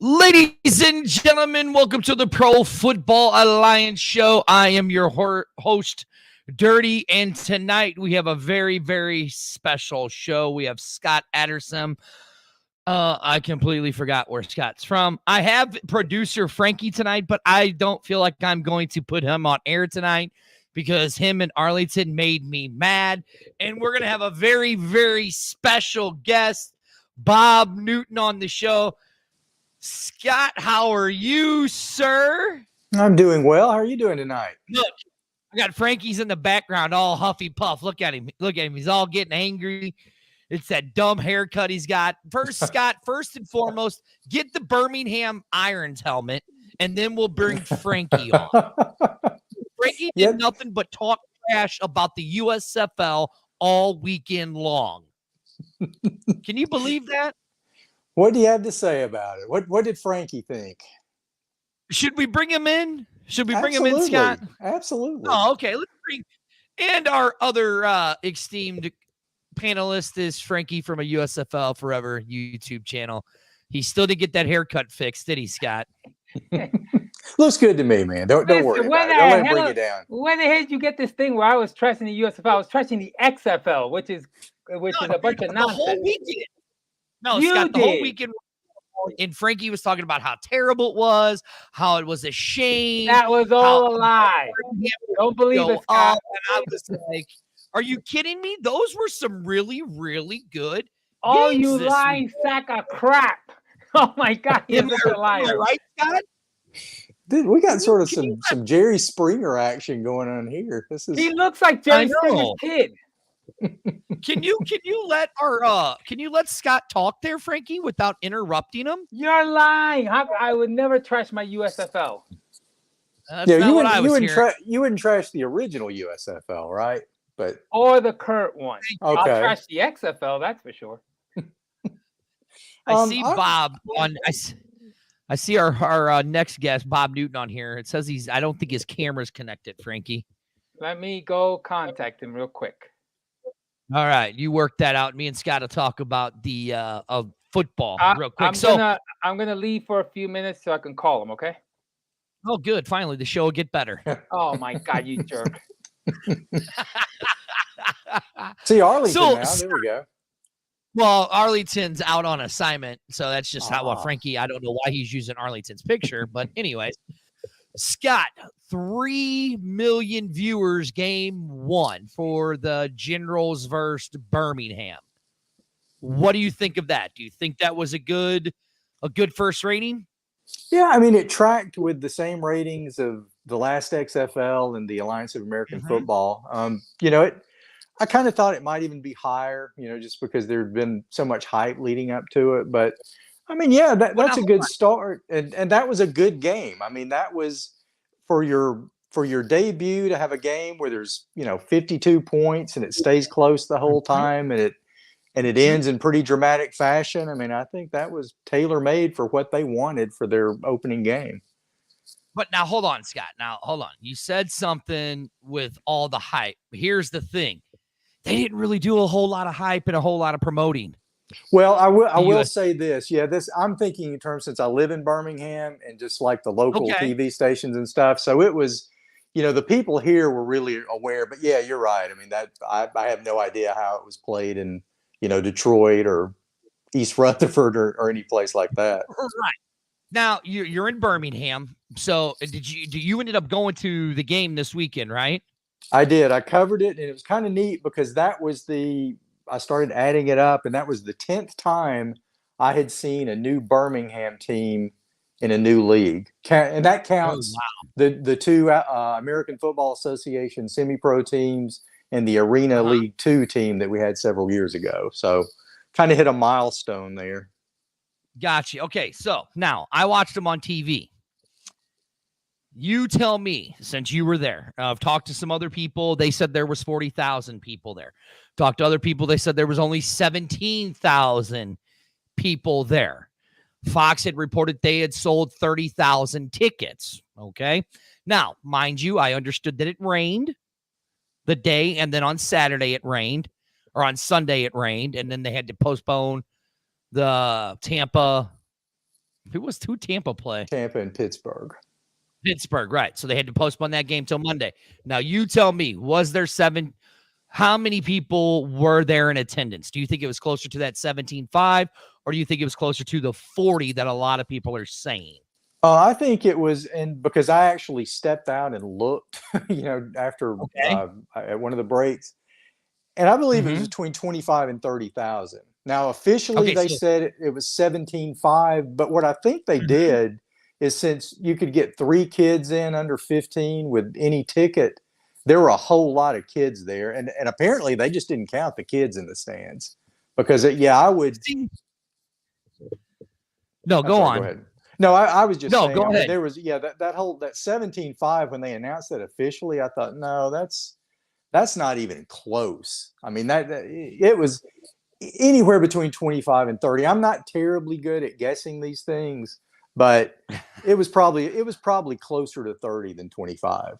Ladies and gentlemen, welcome to the Pro Football Alliance show. I am your host, Dirty, and tonight we have a very, very special show. We have Scott Adamson. I completely forgot where Scott's from. I have producer Frankie tonight, but I don't feel like I'm going to put him on air tonight because him and Arlington made me mad. And we're going to have a very, very special guest, Bob Newton, on the show. Scott, how are you, sir? I'm doing well. How are you doing tonight? Look, I got Frankie's in the background, all huffy puff. Look at him. Look at him. He's all getting angry. It's that dumb haircut he's got. First, Scott, first and foremost, get the Birmingham Irons helmet, and then we'll bring Frankie on. Frankie did nothing but talk trash about the USFL all weekend long. Can you believe that? What do you have to say about it? What did Frankie think? Should we bring him in? Should we bring him in, Scott? Absolutely. Oh, okay. Let's bring. And our other esteemed panelist is Frankie from a USFL Forever YouTube channel. He still didn't get that haircut fixed, did he, Scott? Looks good to me, man. Don't worry about it. Don't let him bring you down. Where the hell did you get this thing where I was trusting the USFL? I was trusting the XFL, which is a bunch of nonsense. The whole weekend. No, You Scott, the did. whole weekend. And Frankie was talking about how terrible it was, how it was a shame. That was all a lie. Don't believe it, Scott. And I was like, are you kidding me? Those were some really, really good Oh, games you this lying week. sack of crap. Oh, my God. You're such a liar. Am I right, Scott? Dude, we got sort of some Jerry Springer action going on here. This is He looks like Jerry Springer's kid. Can you let Scott talk there, Frankie, without interrupting him? You're lying. I would never trust my USFL. That's not what I was hearing. You wouldn't trash the original USFL, right? But Or the current one. okay. I'll trust the XFL, that's for sure. I see Bob on. I see our next guest, Bob Newton, on here. It says I don't think his camera's connected, Frankie. Let me go contact him real quick. All right, you work that out. Me and Scott will talk about the of football real quick. I'm gonna leave for a few minutes so I can call him. Okay. Oh, good. Finally, the show will get better. Oh my God, you jerk! see Arlington now. There we go. Well, Arlington's out on assignment, so that's just how Frankie. I don't know why he's using Arlington's picture, but anyways, Scott, 3 million viewers, game one for the Generals versus Birmingham. What do you think of that? Do you think that was a good first rating? Yeah, I mean, it tracked with the same ratings of the last XFL and the Alliance of American Football. I kind of thought it might even be higher, just because there had been so much hype leading up to it. But I mean, yeah, that's a good start, and that was a good game. I mean, that was for your debut to have a game where there's 52 points and it stays close the whole time, and it ends in pretty dramatic fashion. I mean, I think that was tailor-made for what they wanted for their opening game. But now, hold on, Scott. Now, hold on. You said something with all the hype. Here's the thing. They didn't really do a whole lot of hype and a whole lot of promoting. Well, I will say this. Yeah, I'm thinking in terms, since I live in Birmingham and just like the local TV stations and stuff. So it was, the people here were really aware. But yeah, you're right. I mean, that I have no idea how it was played in, Detroit or East Rutherford or any place like that. Right. Now you're in Birmingham. So you ended up going to the game this weekend, right? I did. I covered it, and it was kind of neat because I started adding it up, and that was the 10th time I had seen a new Birmingham team in a new league. And that counts the two American Football Association semi-pro teams and the Arena League 2 team that we had several years ago. So kind of hit a milestone there. Gotcha. Okay, so now I watched them on TV. You tell me, since you were there. I've talked to some other people. They said there was 40,000 people there. Talked to other people. They said there was only 17,000 people there. Fox had reported they had sold 30,000 tickets. Okay. Now, mind you, I understood that it rained the day, and then on Saturday it rained, or on Sunday it rained, and then they had to postpone the Tampa Who was Tampa play? Tampa and Pittsburgh. Pittsburgh, right. So they had to postpone that game till Monday. Now you tell me, was there how many people were there in attendance? Do you think it was closer to that 17.5, or do you think it was closer to the 40 that a lot of people are saying? I think it was, and because I actually stepped out and looked, after at one of the breaks, and I believe it was between 25 and 30,000. Now, officially, they said it was 17.5, but what I think they did is, since you could get 3 kids in under 15 with any ticket, there were a whole lot of kids there, and apparently they just didn't count the kids in the stands, because I would. No, go on. Go ahead. No, I was just saying. Go ahead. There was that 17.5 when they announced that officially. I thought, no, that's not even close. I mean, it was anywhere between 25 and 30. I'm not terribly good at guessing these things, but it was probably closer to 30 than 25.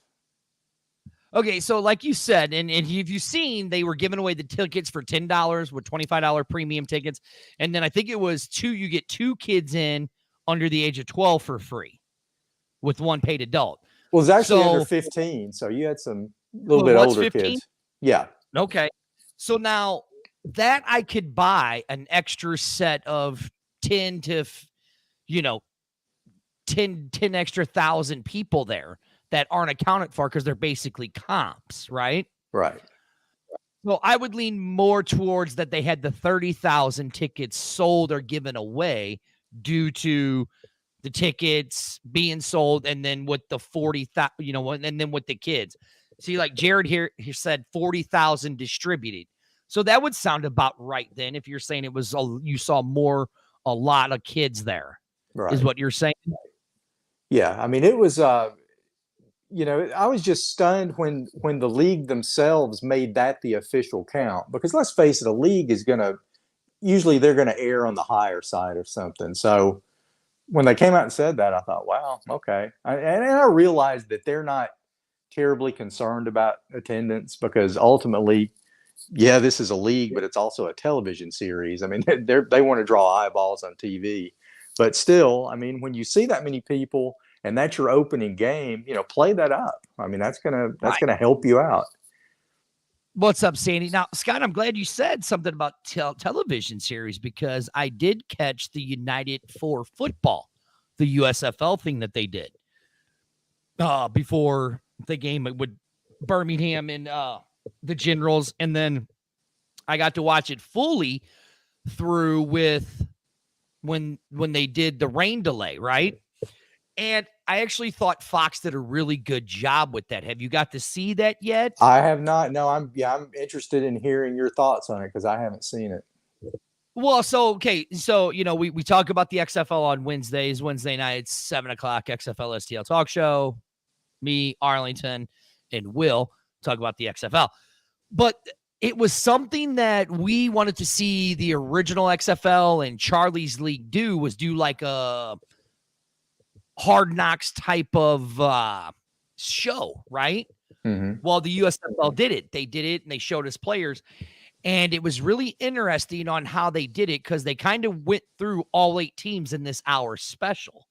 Okay, so like you said, and if you've seen, they were giving away the tickets for $10 with $25 premium tickets, and then I think it was you get 2 kids in under the age of 12 for free with 1 paid adult. Well, it was actually under 15, so you had some little bit older 15? Kids. Yeah. Okay. So now that I could buy an extra set of 10 to 10 extra thousand people there that aren't accounted for because they're basically comps, right? Right. Well, I would lean more towards that they had the 30,000 tickets sold or given away due to the tickets being sold, and then with the 40,000, and then with the kids. See, like Jared here, he said 40,000 distributed. So that would sound about right then if you're saying it was you saw a lot of kids there, right, is what you're saying? Yeah, I mean, it was I was just stunned when the league themselves made that the official count, because let's face it, a league is usually they're going to err on the higher side or something. So when they came out and said that, I thought, wow, okay. And I realized that they're not terribly concerned about attendance, because ultimately, this is a league, but it's also a television series. I mean, they want to draw eyeballs on TV, but still, I mean, when you see that many people and that's your opening game, play that up. I mean, that's gonna help you out. What's up, Sandy? Now, Scott, I'm glad you said something about television series, because I did catch the United for Football, the USFL thing that they did before the game with Birmingham and the Generals, and then I got to watch it fully through with when they did the rain delay, right? And I actually thought Fox did a really good job with that. Have you got to see that yet? I have not. No, I'm interested in hearing your thoughts on it, because I haven't seen it. Well, so we talk about the XFL on Wednesday nights, 7:00, XFL STL Talk Show. Me, Arlington, and Will talk about the XFL. But it was something that we wanted to see the original XFL and Charlie's League do like a Hard Knocks type of show, right? Mm-hmm. Well, the USFL did it. They did it, and they showed us players. And it was really interesting on how they did it, because they kind of went through all 8 teams in this hour special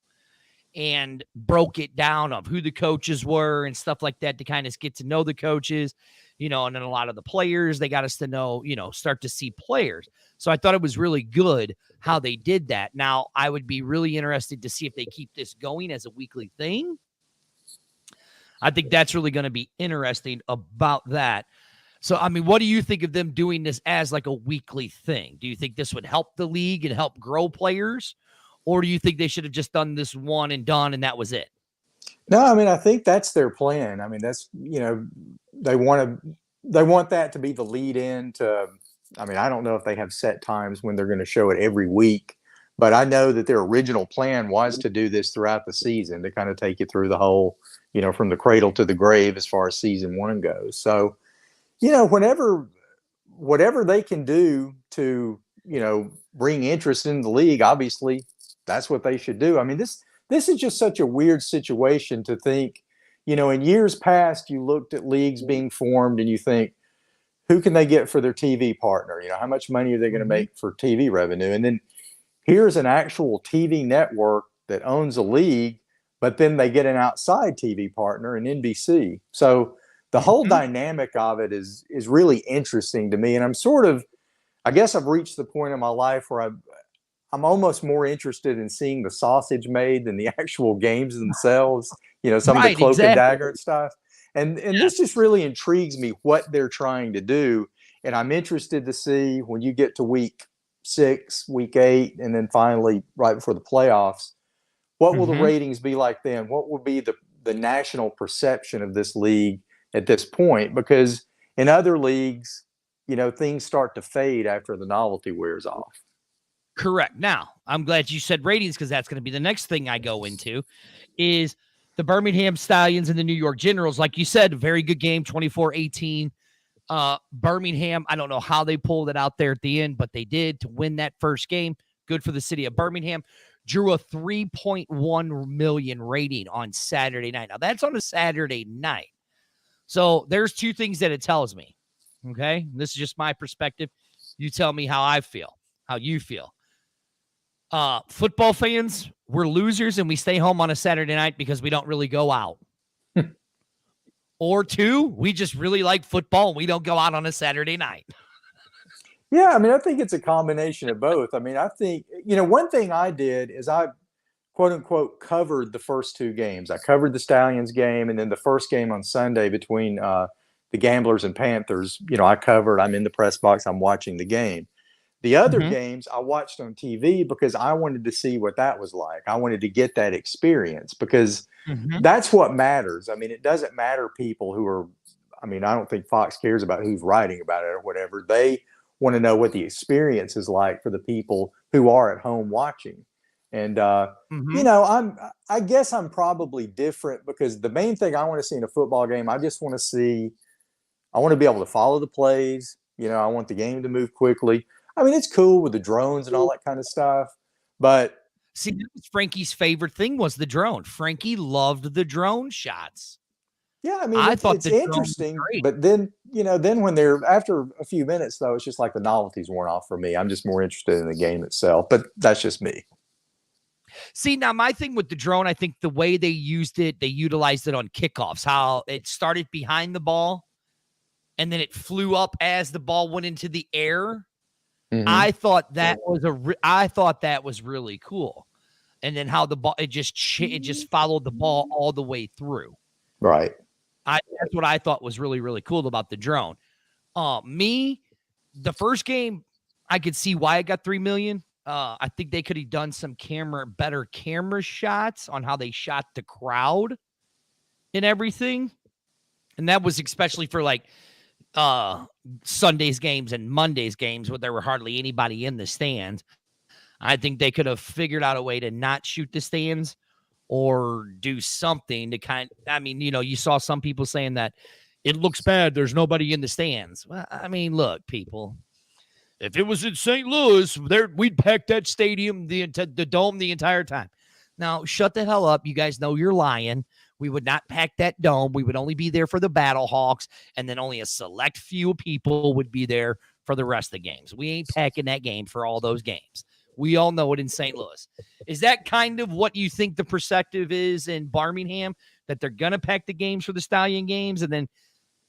and broke it down of who the coaches were and stuff like that, to kind of get to know the coaches, and then a lot of the players, they got us to know, start to see players. So I thought it was really good how they did that. Now, I would be really interested to see if they keep this going as a weekly thing. I think that's really going to be interesting about that. So, I mean, what do you think of them doing this as like a weekly thing? Do you think this would help the league and help grow players? Or do you think they should have just done this one and done, and that was it? No, I mean, I think that's their plan. I mean, that's, they want that to be the lead in to, I mean, I don't know if they have set times when they're going to show it every week, but I know that their original plan was to do this throughout the season, to kind of take you through the whole, from the cradle to the grave as far as season 1 goes. So, whatever they can do to, bring interest in the league, obviously that's what they should do. I mean, this is just such a weird situation to think, in years past, you looked at leagues being formed and you think, who can they get for their TV partner? How much money are they going to make for TV revenue? And then here's an actual TV network that owns a league, but then they get an outside TV partner, an NBC. So the whole dynamic of it is really interesting to me. And I guess I've reached the point in my life where I'm almost more interested in seeing the sausage made than the actual games themselves, some of the cloak and dagger and stuff. And this just really intrigues me, what they're trying to do. And I'm interested to see when you get to week 6, week 8, and then finally right before the playoffs, what will the ratings be like then? What will be the national perception of this league at this point? Because in other leagues, things start to fade after the novelty wears off. Correct. Now, I'm glad you said ratings, because that's going to be the next thing I go into, is the Birmingham Stallions and the New York Generals. Like you said, very good game, 24-18. Birmingham, I don't know how they pulled it out there at the end, but they did to win that first game. Good for the city of Birmingham. Drew a 3.1 million rating on Saturday night. Now, that's on a Saturday night. So there's two things that it tells me. Okay? This is just my perspective. You tell me how I feel, how you feel. Football fans, we're losers and we stay home on a Saturday night because we don't really go out. Or 2, we just really like football and we don't go out on a Saturday night. Yeah, I think it's a combination of both. I think, one thing I did is I, quote unquote, covered the first 2 games. I covered the Stallions game, and then the first game on Sunday between the Gamblers and Panthers, I'm in the press box, I'm watching the game. The other games I watched on TV because I wanted to see what that was like. I wanted to get that experience because that's what matters. It doesn't matter people who are, I don't think Fox cares about who's writing about it or whatever. They want to know what the experience is like for the people who are at home watching. And, I guess I'm probably different because the main thing I want to see in a football game, I want to be able to follow the plays. I want the game to move quickly. It's cool with the drones and all that kind of stuff, but see, Frankie's favorite thing was the drone. Frankie loved the drone shots. Yeah, I thought it's interesting, but then, then when after a few minutes though, it's just like the novelty's worn off for me. I'm just more interested in the game itself, but that's just me. See, now my thing with the drone, I think the way they used it, they utilized it on kickoffs, how it started behind the ball and then it flew up as the ball went into the air. I thought that was really cool. And then how the ball, it just followed the ball all the way through. Right. That's what I thought was really, really cool about the drone. The first game, I could see why it got 3 million. I think they could have done some better camera shots on how they shot the crowd and everything. And that was especially for like Sunday's games and Monday's games where there were hardly anybody in the stands. I think they could have figured out a way to not shoot the stands or do something to you saw some people saying that it looks bad, there's nobody in the stands. Well, look, people, if it was in St. Louis, we'd pack that stadium, the dome, the entire time. Now, shut the hell up. You guys know you're lying. We would not pack that dome. We would only be there for the Battle Hawks, and then only a select few people would be there for the rest of the games. We ain't packing that game for all those games. We all know it in St. Louis. Is that kind of what you think the perspective is in Birmingham, that they're going to pack the games for the Stallion games, and then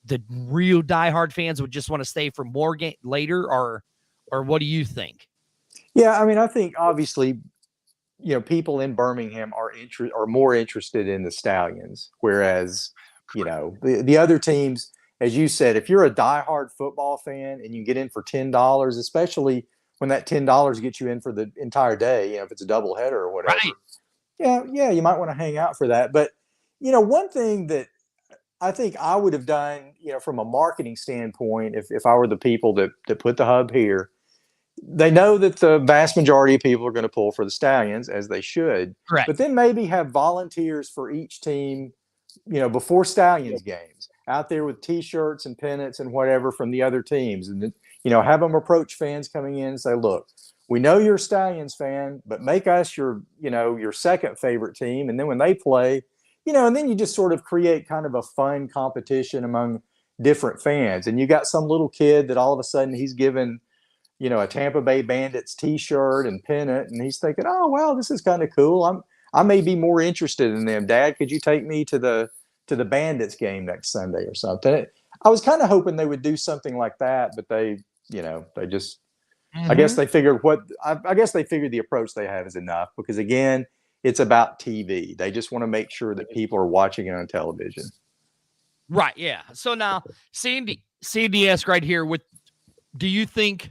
the real diehard fans would just want to stay for more later, or what do you think? Yeah, I think obviously, people in Birmingham are more interested in the Stallions, whereas, the other teams, as you said, if you're a diehard football fan and you get in for $10, especially when that $10 gets you in for the entire day, if it's a doubleheader or whatever. Right. Yeah, you might want to hang out for that. But, one thing that I think I would have done, from a marketing standpoint, if I were the people that put the hub here, they know that the vast majority of people are going to pull for the Stallions, as they should. Correct. But then maybe have volunteers for each team, before Stallions games, out there with T-shirts and pennants and whatever from the other teams. And then, have them approach fans coming in and say, look, we know you're a Stallions fan, but make us your second favorite team. And then when they play, and then you just sort of create kind of a fun competition among different fans. And you got some little kid that all of a sudden he's given, a Tampa Bay Bandits T-shirt and pennant, and he's thinking, oh, well, this is kind of cool. I may be more interested in them. Dad, could you take me to the Bandits game next Sunday or something? I was kind of hoping they would do something like that, but they just, I guess they figured I guess they figured the approach they have is enough, because again, it's about TV. They just want to make sure that people are watching it on television. Right. Yeah. So now Sandy asked right here, do you think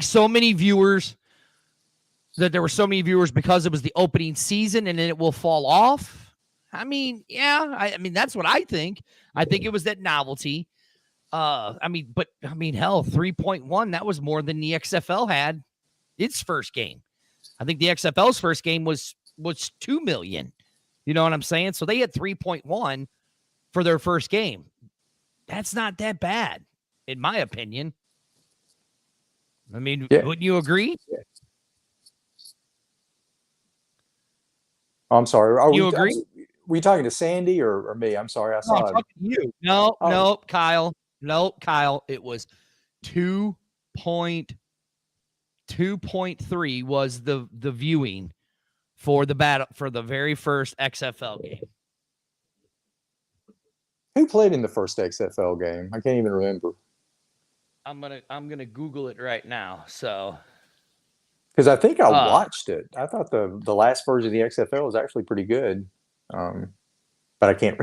so many viewers, that there were so many viewers because it was the opening season and then it will fall off? I mean, yeah, I mean, that's what I think. I think it was that novelty. Hell, 3.1, that was more than the XFL had its first game. I think the XFL's first game was 2 million. You know what I'm saying? So they had 3.1 for their first game. That's not that bad, in my opinion. I mean, wouldn't you agree? Oh, I'm sorry. You agree? Were you talking to Sandy or me? I'm sorry. I saw I'm talking to you. No, Kyle. No, Kyle. It was 2.3 was the viewing for the very first XFL game. Who played in the first XFL game? I can't even remember. I'm gonna Google it right now. So, because I think I watched it. I thought the last version of the XFL was actually pretty good, but I can't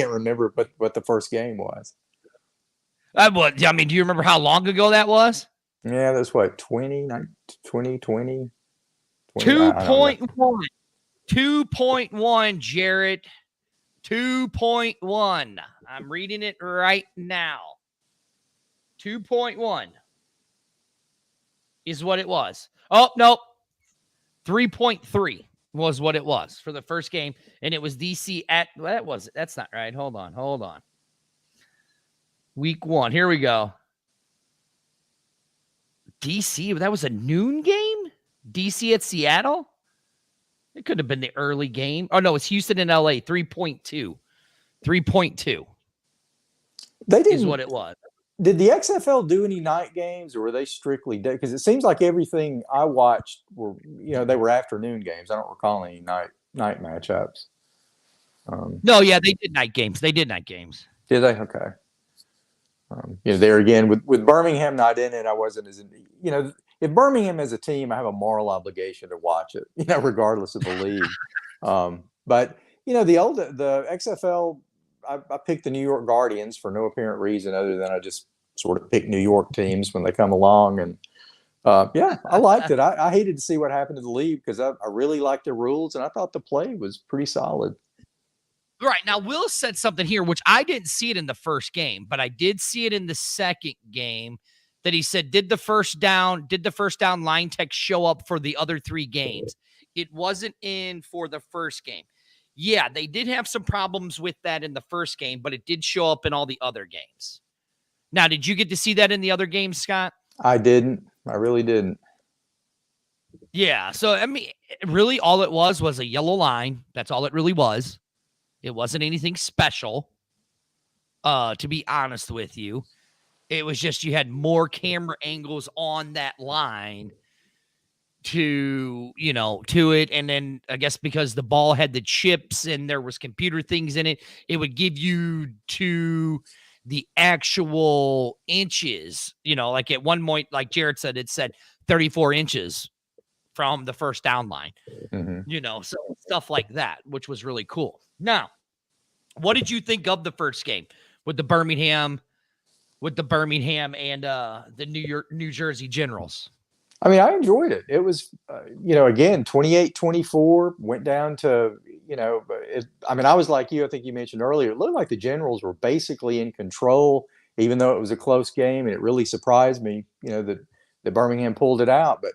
remember what the first game was. I mean, do you remember how long ago that was? Yeah, that's what 2020. 2.1. 2.1, Jarrett. 2.1. I'm reading it right now. 2.1 is what it was. Oh, no. 3.3 was what it was for the first game. And it was DC that's not right. Hold on. Week 1. Here we go. DC, that was a noon game? DC at Seattle? It could have been the early game. Oh, no, it's Houston and LA. 3.2. 3.2. They didn't, is what it was. Did the XFL do any night games, or were they strictly day? Because it seems like everything I watched were, they were afternoon games. I don't recall any night matchups. No, yeah, they did night games. Did they? Okay. There again with Birmingham not in it, I wasn't as if Birmingham as a team, I have a moral obligation to watch it, regardless of the league. But the XFL, I picked the New York Guardians for no apparent reason other than I just sort of pick New York teams when they come along, and I liked it. I hated to see what happened to the league because I really liked the rules and I thought the play was pretty solid. Right. Now, Will said something here, which I didn't see it in the first game, but I did see it in the second game, that he said, did the first down line tech show up for the other 3 games? It wasn't in for the first game. Yeah, they did have some problems with that in the first game, but it did show up in all the other games. Now, did you get to see that in the other games, Scott? I didn't. I really didn't. Yeah. So, I mean, really all it was a yellow line. That's all it really was. It wasn't anything special, to be honest with you. It was just you had more camera angles on that line to it. And then I guess because the ball had the chips and there was computer things in it, it would give you to the actual inches, like at one point, like Jared said, it said 34 inches from the first down line, so stuff like that, which was really cool. Now, what did you think of the first game with the Birmingham and the New Jersey Generals? I mean, I enjoyed it. It was, again, 28-24, went down to, I was like you, I think you mentioned earlier, it looked like the Generals were basically in control, even though it was a close game. And it really surprised me, that Birmingham pulled it out. But,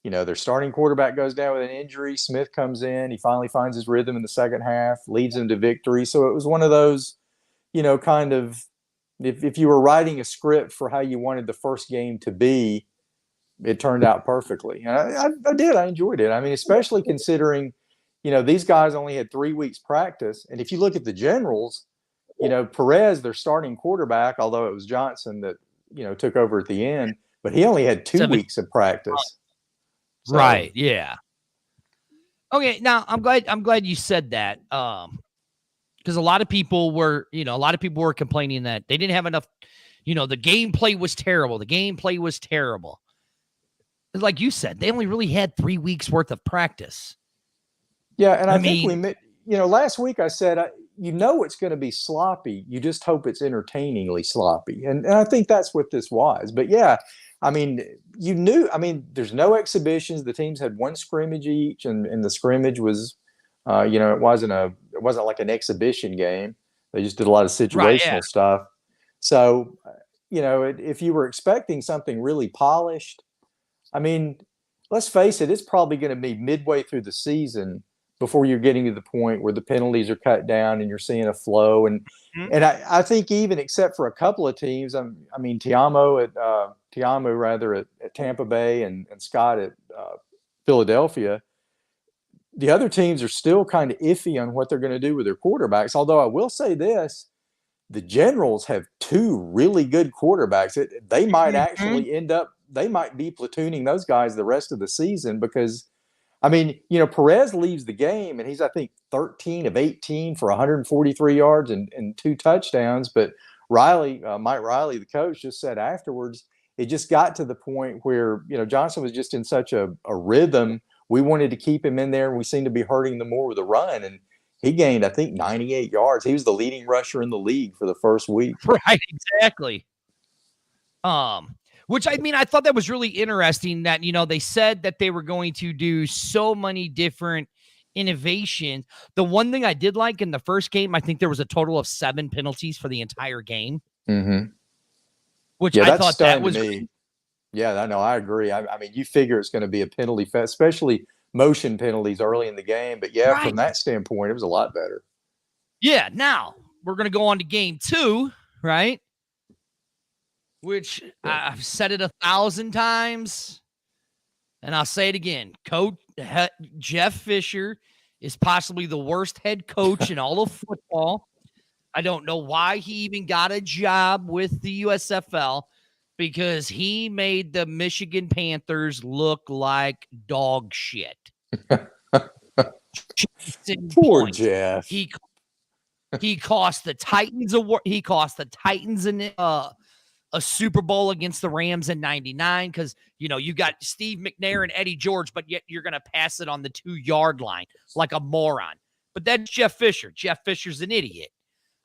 their starting quarterback goes down with an injury. Smith comes in. He finally finds his rhythm in the second half, leads them to victory. So it was one of those, kind of, if you were writing a script for how you wanted the first game to be, it turned out perfectly. And I did. I enjoyed it. I mean, especially considering, these guys only had 3 weeks practice. And if you look at the Generals, Perez, their starting quarterback, although it was Johnson that, took over at the end, but he only had 2 weeks of practice. So, right. Yeah. Okay, now I'm glad you said that. Because a lot of people were complaining that they didn't have enough. The gameplay was terrible. The gameplay was terrible. Like you said, they only really had 3 weeks worth of practice. Yeah, and I think last week I said, it's going to be sloppy. You just hope it's entertainingly sloppy. And I think that's what this was. But yeah, I mean, there's no exhibitions. The teams had one scrimmage each, and the scrimmage was, it wasn't like an exhibition game. They just did a lot of situational stuff. So, if you were expecting something really polished, I mean, let's face it, it's probably going to be midway through the season before you're getting to the point where the penalties are cut down and you're seeing a flow. And I think even except for a couple of teams, Tiamo at Tampa Bay and Scott at Philadelphia, the other teams are still kind of iffy on what they're going to do with their quarterbacks. Although I will say this, the Generals have 2 really good quarterbacks. They might actually they might be platooning those guys the rest of the season because, Perez leaves the game and he's, I think, 13 of 18 for 143 yards and 2 touchdowns. But Mike Riley, the coach, just said afterwards, it just got to the point where, Johnson was just in such a rhythm. We wanted to keep him in there, and we seemed to be hurting them more with a run. And he gained, I think, 98 yards. He was the leading rusher in the league for the first week. Right, exactly. Which, I thought that was really interesting that, they said that they were going to do so many different innovations. The one thing I did like in the first game, I think there was a total of 7 penalties for the entire game. Mm-hmm. Which I thought that was me. Yeah, I know. I agree. You figure it's going to be a penalty fest, especially motion penalties early in the game. But yeah, from that standpoint, it was a lot better. Yeah. Now we're going to go on to game 2, right? Which I've said it 1,000 times, and I'll say it again. Coach Jeff Fisher is possibly the worst head coach in all of football. I don't know why he even got a job with the USFL, because he made the Michigan Panthers look like dog shit. Poor Jeff. He cost the Titans a Super Bowl against the Rams in '99 because you got Steve McNair and Eddie George, but yet you're gonna pass it on the 2-yard line like a moron. But that's Jeff Fisher. Jeff Fisher's an idiot.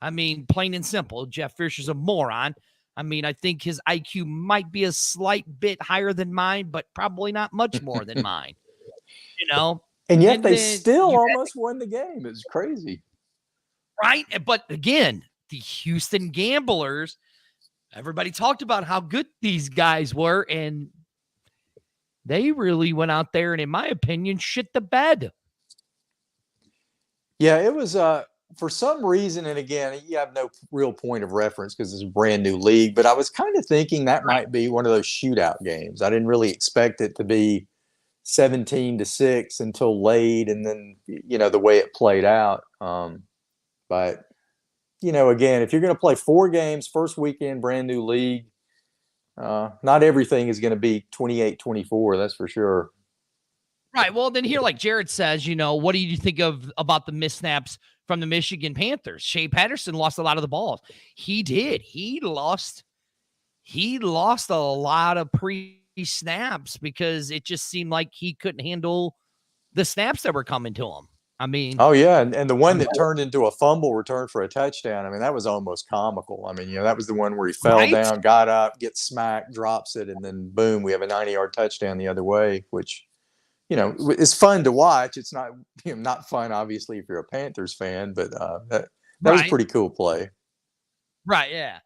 Plain and simple. Jeff Fisher's a moron. I think his IQ might be a slight bit higher than mine, but probably not much more than mine. And yet they still almost won the game. It's crazy. Right? But again, the Houston Gamblers, everybody talked about how good these guys were, and they really went out there and, in my opinion, shit the bed. Yeah, it was for some reason, and again, you have no real point of reference because it's a brand new league, but I was kind of thinking that might be one of those shootout games. I didn't really expect it to be 17-6 until late, and then, the way it played out. But, again, if you're going to play 4 games, first weekend, brand new league, not everything is going to be 28-24, that's for sure. Right. Well, then here, like Jared says, what do you think about the missed snaps from the Michigan Panthers? Shea Patterson lost a lot of the balls. He did. He lost a lot of pre-snaps because it just seemed like he couldn't handle the snaps that were coming to him. Oh yeah, and the one that turned into a fumble return for a touchdown, that was almost comical. That was the one where he fell down, got up, gets smacked, drops it, and then boom, we have a 90-yard touchdown the other way, which it's fun to watch. It's not not fun, obviously, if you're a Panthers fan, but that was a pretty cool play. Right, yeah.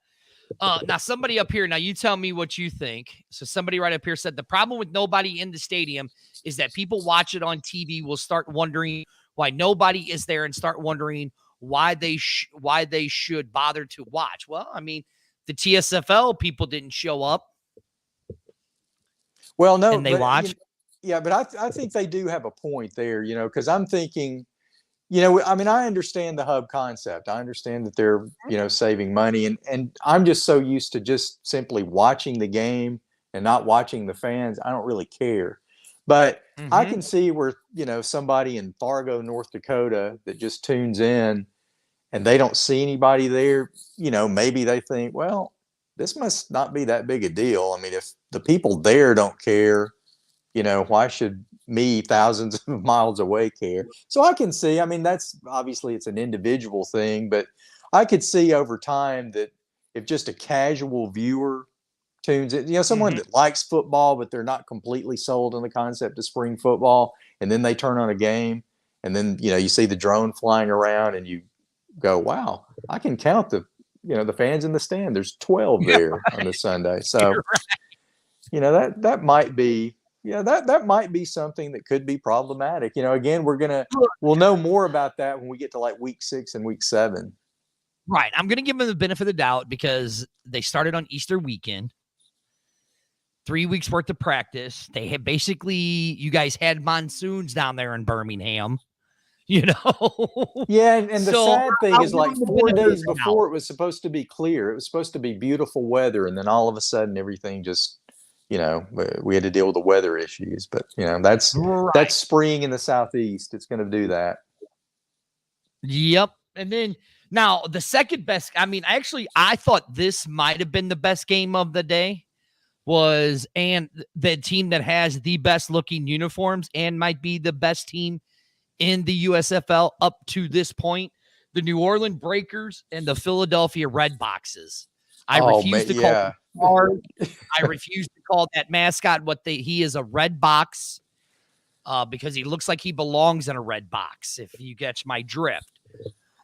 Now, somebody up here, now you tell me what you think. So somebody right up here said the problem with nobody in the stadium is that people watch it on TV will start wondering why nobody is there and start wondering why they should bother to watch. Well, the TSFL people didn't show up. Well, no, and they watched. But I think they do have a point there, because I'm thinking, I understand the hub concept. I understand that they're, saving money. And I'm just so used to just simply watching the game and not watching the fans. I don't really care. But I can see where, somebody in Fargo, North Dakota that just tunes in and they don't see anybody there, maybe they think, well, this must not be that big a deal. I mean, if the people there don't care, why should me thousands of miles away care? So I can see, I mean, that's obviously it's an individual thing, but I could see over time that if just a casual viewer tunes in, someone that likes football, but they're not completely sold on the concept of spring football, and then they turn on a game, and then, you see the drone flying around and you go, wow, I can count the fans in the stand. There's 12 there on this Sunday. So, that might be, that might be something that could be problematic. Again, we'll know more about that when we get to like week 6 and week 7. Right. I'm going to give them the benefit of the doubt because they started on Easter weekend. 3 weeks worth of practice. They had you guys had monsoons down there in Birmingham, Yeah. And the sad thing is like 4 days before it was supposed to be clear. It was supposed to be beautiful weather. And then all of a sudden everything just, we had to deal with the weather issues, but that's spring in the Southeast. It's going to do that. Yep. And then now the second best, I thought this might've been the best game of the day and the team that has the best looking uniforms and might be the best team in the USFL up to this point, the New Orleans Breakers and the Philadelphia Red Boxes. I refuse to call that mascot he is a red box because he looks like he belongs in a red box, if you catch my drift.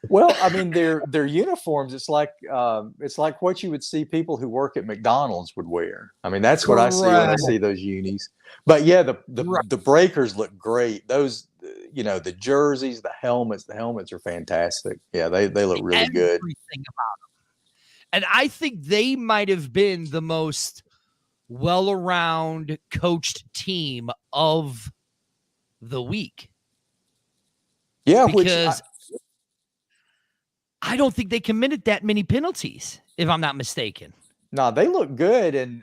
Well, I mean, their uniforms, it's like what you would see people who work at McDonald's would wear. I mean, that's what I see when I see those unis. But yeah, the Breakers look great. Those, the jerseys, the helmets are fantastic. Yeah, they look really good. Everything about them. And I think they might have been the most well-around coached team of the week. Yeah, because I don't think they committed that many penalties, if I'm not mistaken. No, they look good. And,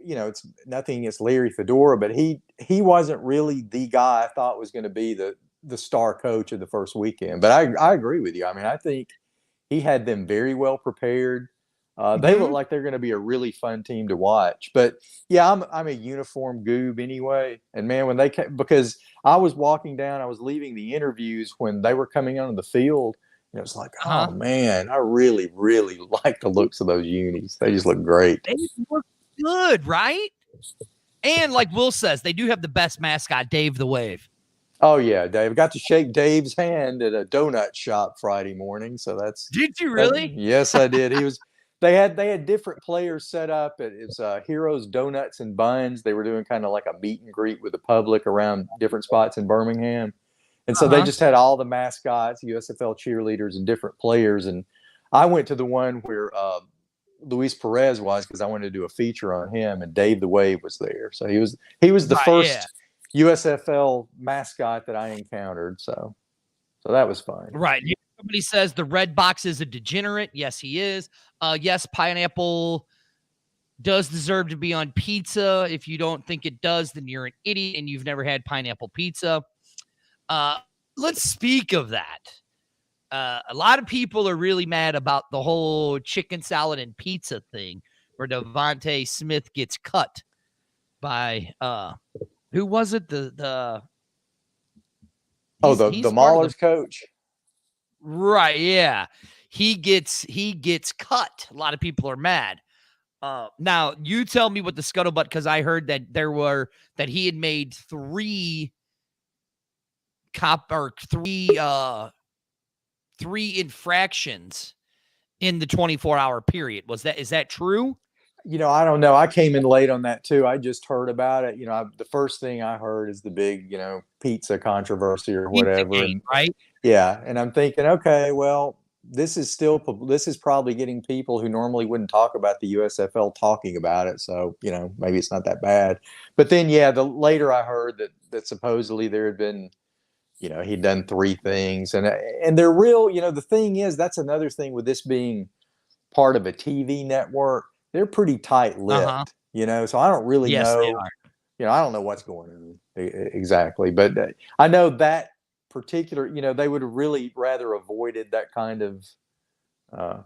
it's nothing against Larry Fedora, but he wasn't really the guy I thought was going to be the star coach of the first weekend. But I agree with you. I mean, I think he had them very well prepared. They look like they're going to be a really fun team to watch. But yeah, I'm a uniform goob anyway. And man, when they came, because I was walking down, I was leaving the interviews when they were coming onto the field. And it was like, oh man, I really, really like the looks of those unis. They just look great. They look good, right? And like Will says, they do have the best mascot, Dave the Wave. Oh yeah, Dave. Got to shake Dave's hand at a donut shop Friday morning. So that's. Did you really? Yes, I did. He was. They had different players set up. It's Heroes Donuts and Buns. They were doing kind of like a meet and greet with the public around different spots in Birmingham. And so they just had all the mascots, USFL cheerleaders, and different players. And I went to the one where Luis Perez was because I wanted to do a feature on him, and Dave the Wave was there. So he was the first USFL mascot that I encountered. So that was fun. Right. Somebody says the red box is a degenerate. Yes, he is. Yes, pineapple does deserve to be on pizza. If you don't think it does, then you're an idiot and you've never had pineapple pizza. Let's speak of that. A lot of people are really mad about the whole chicken salad and pizza thing where Devontae Smith gets cut by who was it? The Maulers coach. Right, yeah. He gets cut. A lot of people are mad. Now you tell me what the scuttlebutt, because I heard that that he had made three infractions in the 24-hour period. Is that true? I don't know. I came in late on that too. I just heard about it. The first thing I heard is the big, pizza controversy or whatever. Game, right? Yeah. And I'm thinking, okay, well, this is probably getting people who normally wouldn't talk about the USFL talking about it. So, maybe it's not that bad. But then, the later I heard that supposedly there had been, he'd done 3 things and they're real, the thing is, that's another thing with this being part of a TV network. They're pretty tight-lipped, so I don't really know I don't know what's going on exactly, but I know that particular, they would have really rather avoided that kind of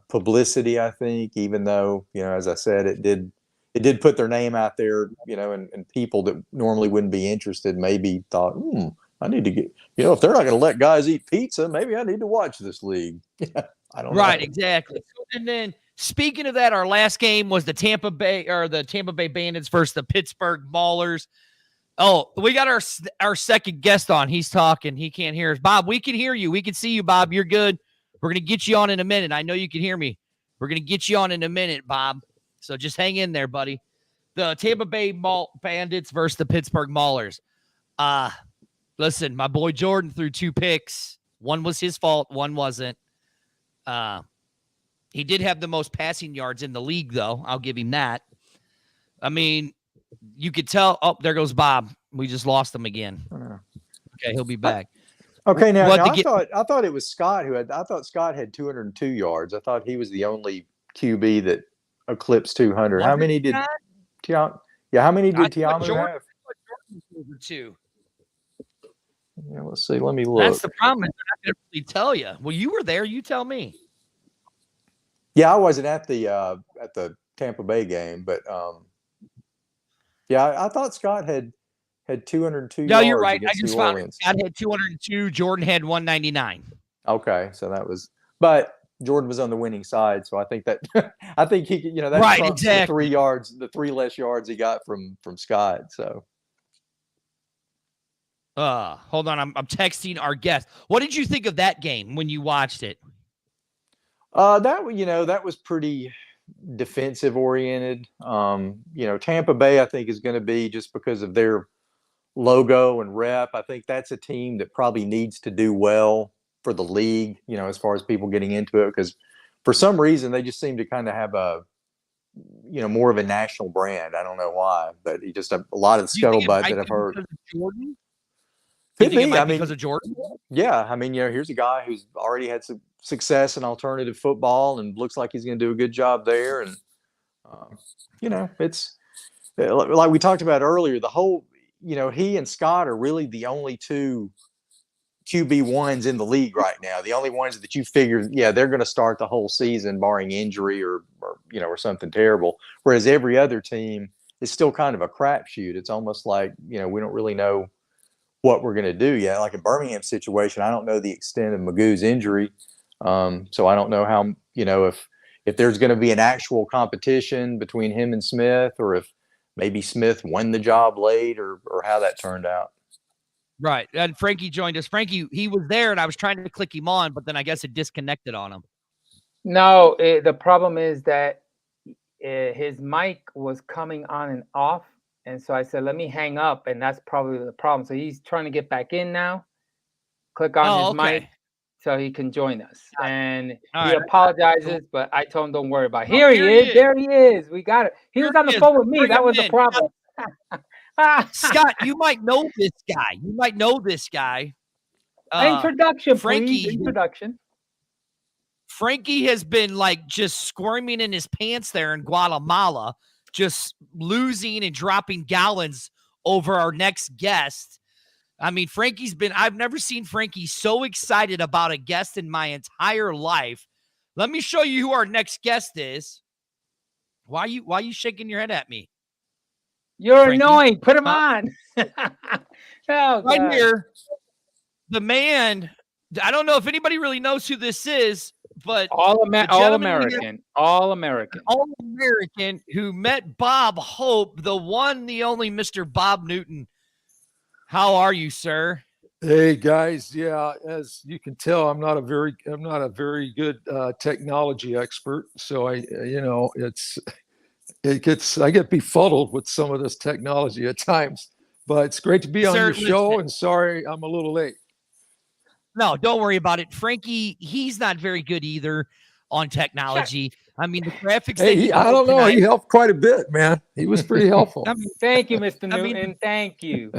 publicity, I think, even though, as I said, it did put their name out there, and people that normally wouldn't be interested maybe thought, I need to get, if they're not going to let guys eat pizza, maybe I need to watch this league. I don't know. Right, exactly. And then speaking of that, our last game was the Tampa Bay Bandits versus the Pittsburgh Maulers. Oh, we got our second guest on. He's talking. He can't hear us. Bob, we can hear you. We can see you, Bob. You're good. We're going to get you on in a minute. I know you can hear me. We're going to get you on in a minute, Bob. So just hang in there, buddy. The Tampa Bay Bandits versus the Pittsburgh Maulers. Listen, my boy Jordan threw 2 picks. One was his fault. One wasn't. He did have the most passing yards in the league, though. I'll give him that. I mean, you could tell. Oh, there goes Bob. We just lost him again. Okay, he'll be back. Okay, now I thought it was Scott I thought Scott had 202 yards. I thought he was the only QB that eclipsed 200. How many did Tiamu have? Over 2. Yeah, let's see. Let me look. That's the problem. They're not going to really tell you. Well, you were there. You tell me. Yeah, I wasn't at the Tampa Bay game, but yeah, I thought Scott had 202 yards. No, you're right. I against just New found it. Orleans. Scott had 202. Jordan had 199. Okay, so that was, but Jordan was on the winning side, so I think that he could, that Right, trumps exactly. the 3 less yards he got from Scott. So. Hold on. I'm texting our guest. What did you think of that game when you watched it? That was pretty defensive oriented. Tampa Bay, I think, is going to be, just because of their logo and rep, I think that's a team that probably needs to do well for the league, as far as people getting into it, because for some reason they just seem to kind of have a, more of a national brand. I don't know why, but he just a lot of scuttlebutt that I've heard. Jordan? Could be. Because of Jordan? Yeah. I mean, here's a guy who's already had some success in alternative football and looks like he's going to do a good job there. And, it's like we talked about earlier, the whole, he and Scott are really the only 2 QB1s in the league right now. The only ones that you figure, they're going to start the whole season barring injury or something terrible. Whereas every other team is still kind of a crapshoot. It's almost like, we don't really know what we're going to do yet. Like in Birmingham's situation, I don't know the extent of Magoo's injury. So I don't know how, if there's going to be an actual competition between him and Smith, or if maybe Smith won the job late, or how that turned out. Right. And Frankie joined us. Frankie, he was there and I was trying to click him on, but then I guess it disconnected on him. No, the problem is that his mic was coming on and off. And so I said, let me hang up. And that's probably the problem. So he's trying to get back in now. Click on his mic so he can join us. And he apologizes, but I told him, don't worry about it. Here he is. There he is. We got it. He was on the phone with me. That was the problem. Scott, you might know this guy. Introduction, Frankie. Please. Introduction. Frankie has been like just squirming in his pants there in Guatemala, just losing and dropping gallons over our next guest. I mean, I've never seen Frankie so excited about a guest in my entire life. Let me show you who our next guest is. Why are you shaking your head at me? You're Frankie. Annoying. Put him on. Right here, the man. I don't know if anybody really knows who this is, but all American who met Bob Hope, the one, the only Mr. Bob Newton. How are you, sir? Hey guys, yeah, as you can tell, I'm not a very good technology expert, so I get befuddled with some of this technology at times. But it's great to be on your show, and sorry I'm a little late. No, don't worry about it. Frankie, he's not very good either on technology. I mean, the graphics. Hey, I don't know. He helped quite a bit, man. He was pretty helpful. Thank you, Mr. Newton. Thank you.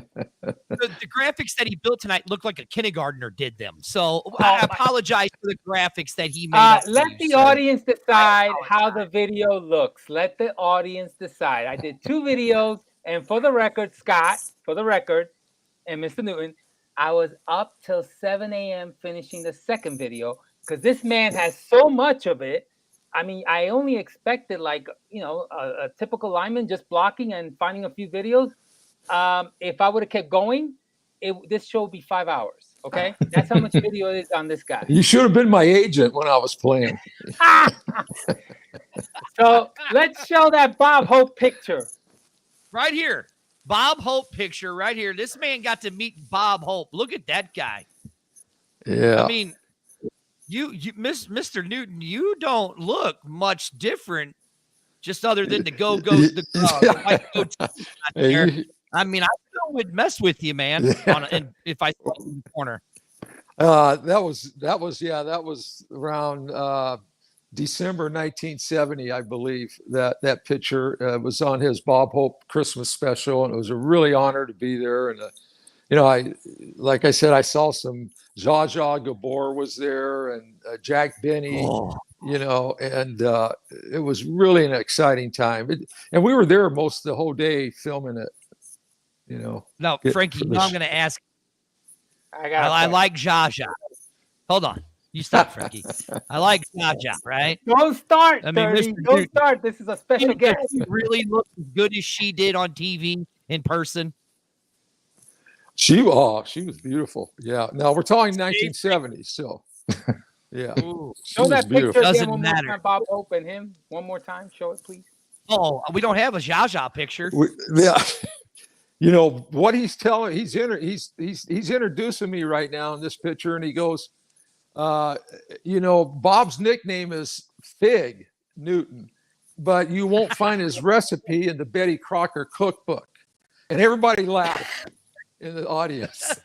The graphics that he built tonight looked like a kindergartner did them. So I apologize for the graphics that he made. Let the audience decide how the video looks. Let the audience decide. I did 2 videos, And for the record, Scott, and Mr. Newton, I was up till 7 a.m. finishing the second video because this man has so much of it. I mean, I only expected like, a typical lineman just blocking and finding a few videos. If I would have kept going, this show would be 5 hours. Okay, that's how much video is on this guy. You should have been my agent when I was playing. So let's show that Bob Hope picture. Right here. Bob Hope picture right here. This man got to meet Bob Hope. Look at that guy. Yeah. I mean, Mr. Newton, you don't look much different, just other than the I mean, I still would mess with you, man. If I saw you in the corner. That was around December 1970, I believe. That picture was on his Bob Hope Christmas special, and it was a really honor to be there. And like I said, I saw some Zsa Zsa Gabor was there, and Jack Benny. And it was really an exciting time. And we were there the whole day filming it. Now, Frankie, I'm going to ask. I like Zsa Zsa. Hold on. You stop, Frankie. I like Zsa Zsa, right? Don't start. I mean, don't start. This is a special guest. She really looked as good as she did on TV in person. She was beautiful. Yeah. Now we're talking 1970s, so yeah. Show that picture again Doesn't one matter. more time, Bob Hope and him. One more time. Show it, please. Oh, we don't have a Zsa Zsa picture. What he's telling, he's introducing me right now in this picture, and he goes, Bob's nickname is Fig Newton, but you won't find his recipe in the Betty Crocker cookbook. And everybody laughed in the audience.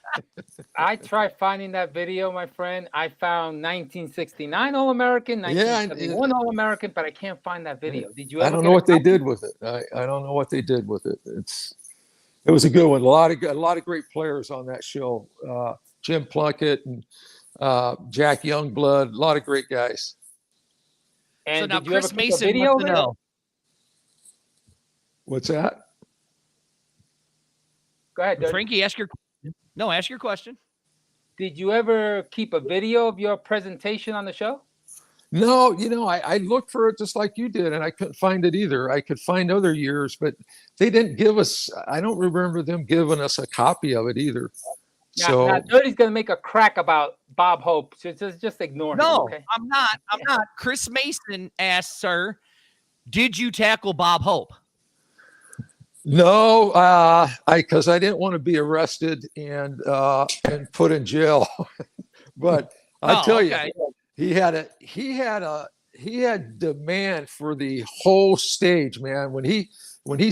I tried finding that video, my friend. I found 1969 All-American, 1971 All-American, but I can't find that video. Did you ever? I don't know what they did with it. I don't know what they did with it. It was a good one. A lot of great players on that show. Jim Plunkett and Jack Youngblood. A lot of great guys. And so now did you Chris ever keep a Mason video wants to know. What's that? Go ahead, Dirty. Frankie, ask your question. Did you ever keep a video of your presentation on the show? No, I looked for it just like you did, and I couldn't find it either. I could find other years, but they didn't give us, I don't remember them giving us a copy of it either. Now Dirty's going to make a crack about Bob Hope. So just ignore him. No, okay? I'm not. Chris Mason asked, sir, did you tackle Bob Hope? No, because I didn't want to be arrested and put in jail. But I tell you, he had demand for the whole stage, man. When he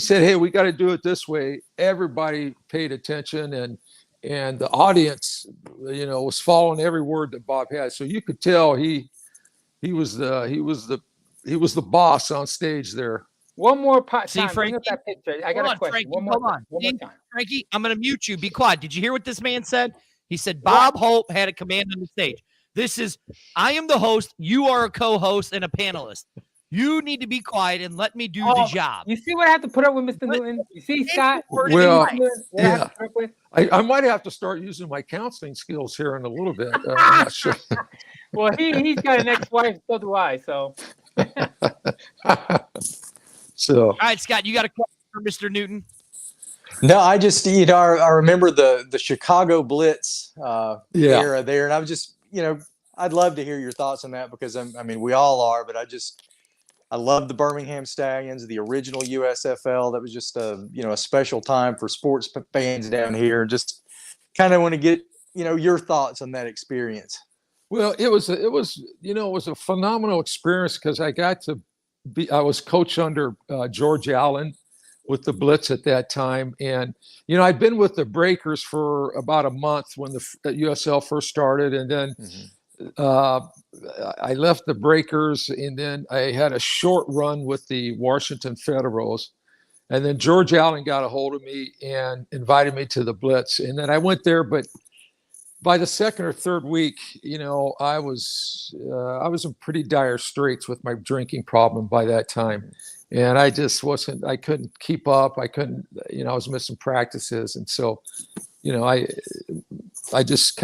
said, "Hey, we got to do it this way," everybody paid attention, and the audience, was following every word that Bob had. So you could tell he was the boss on stage there. One more time. See, Frankie, that picture. I got a question. Frankie, one more time. Frankie, I'm going to mute you. Be quiet. Did you hear what this man said? He said Bob Hope had a command on the stage. I am the host. You are a co-host and a panelist. You need to be quiet and let me do the job. You see what I have to put up with, Mr. Newton? You see, Scott? Well, I might have to start using my counseling skills here in a little bit. I'm not sure. Well, he's got an ex-wife, so do I. So. All right, Scott, you got a question for Mr. Newton? No, I just, I remember the Chicago Blitz era there, and I was just, I'd love to hear your thoughts on that because we all are, but I love the Birmingham Stallions, the original USFL. That was just a special time for sports fans down here. Just kind of want to get, your thoughts on that experience. Well, it was a phenomenal experience because I was coach under George Allen with the Blitz at that time. And, I'd been with the Breakers for about a month when the USL first started. And then I left the Breakers, and then I had a short run with the Washington Federals. And then George Allen got a hold of me and invited me to the Blitz. And then I went there, but by the second or third week, I was in pretty dire straits with my drinking problem by that time. and I just wasn't. I couldn't keep up. I couldn't. I was missing practices, and so, I just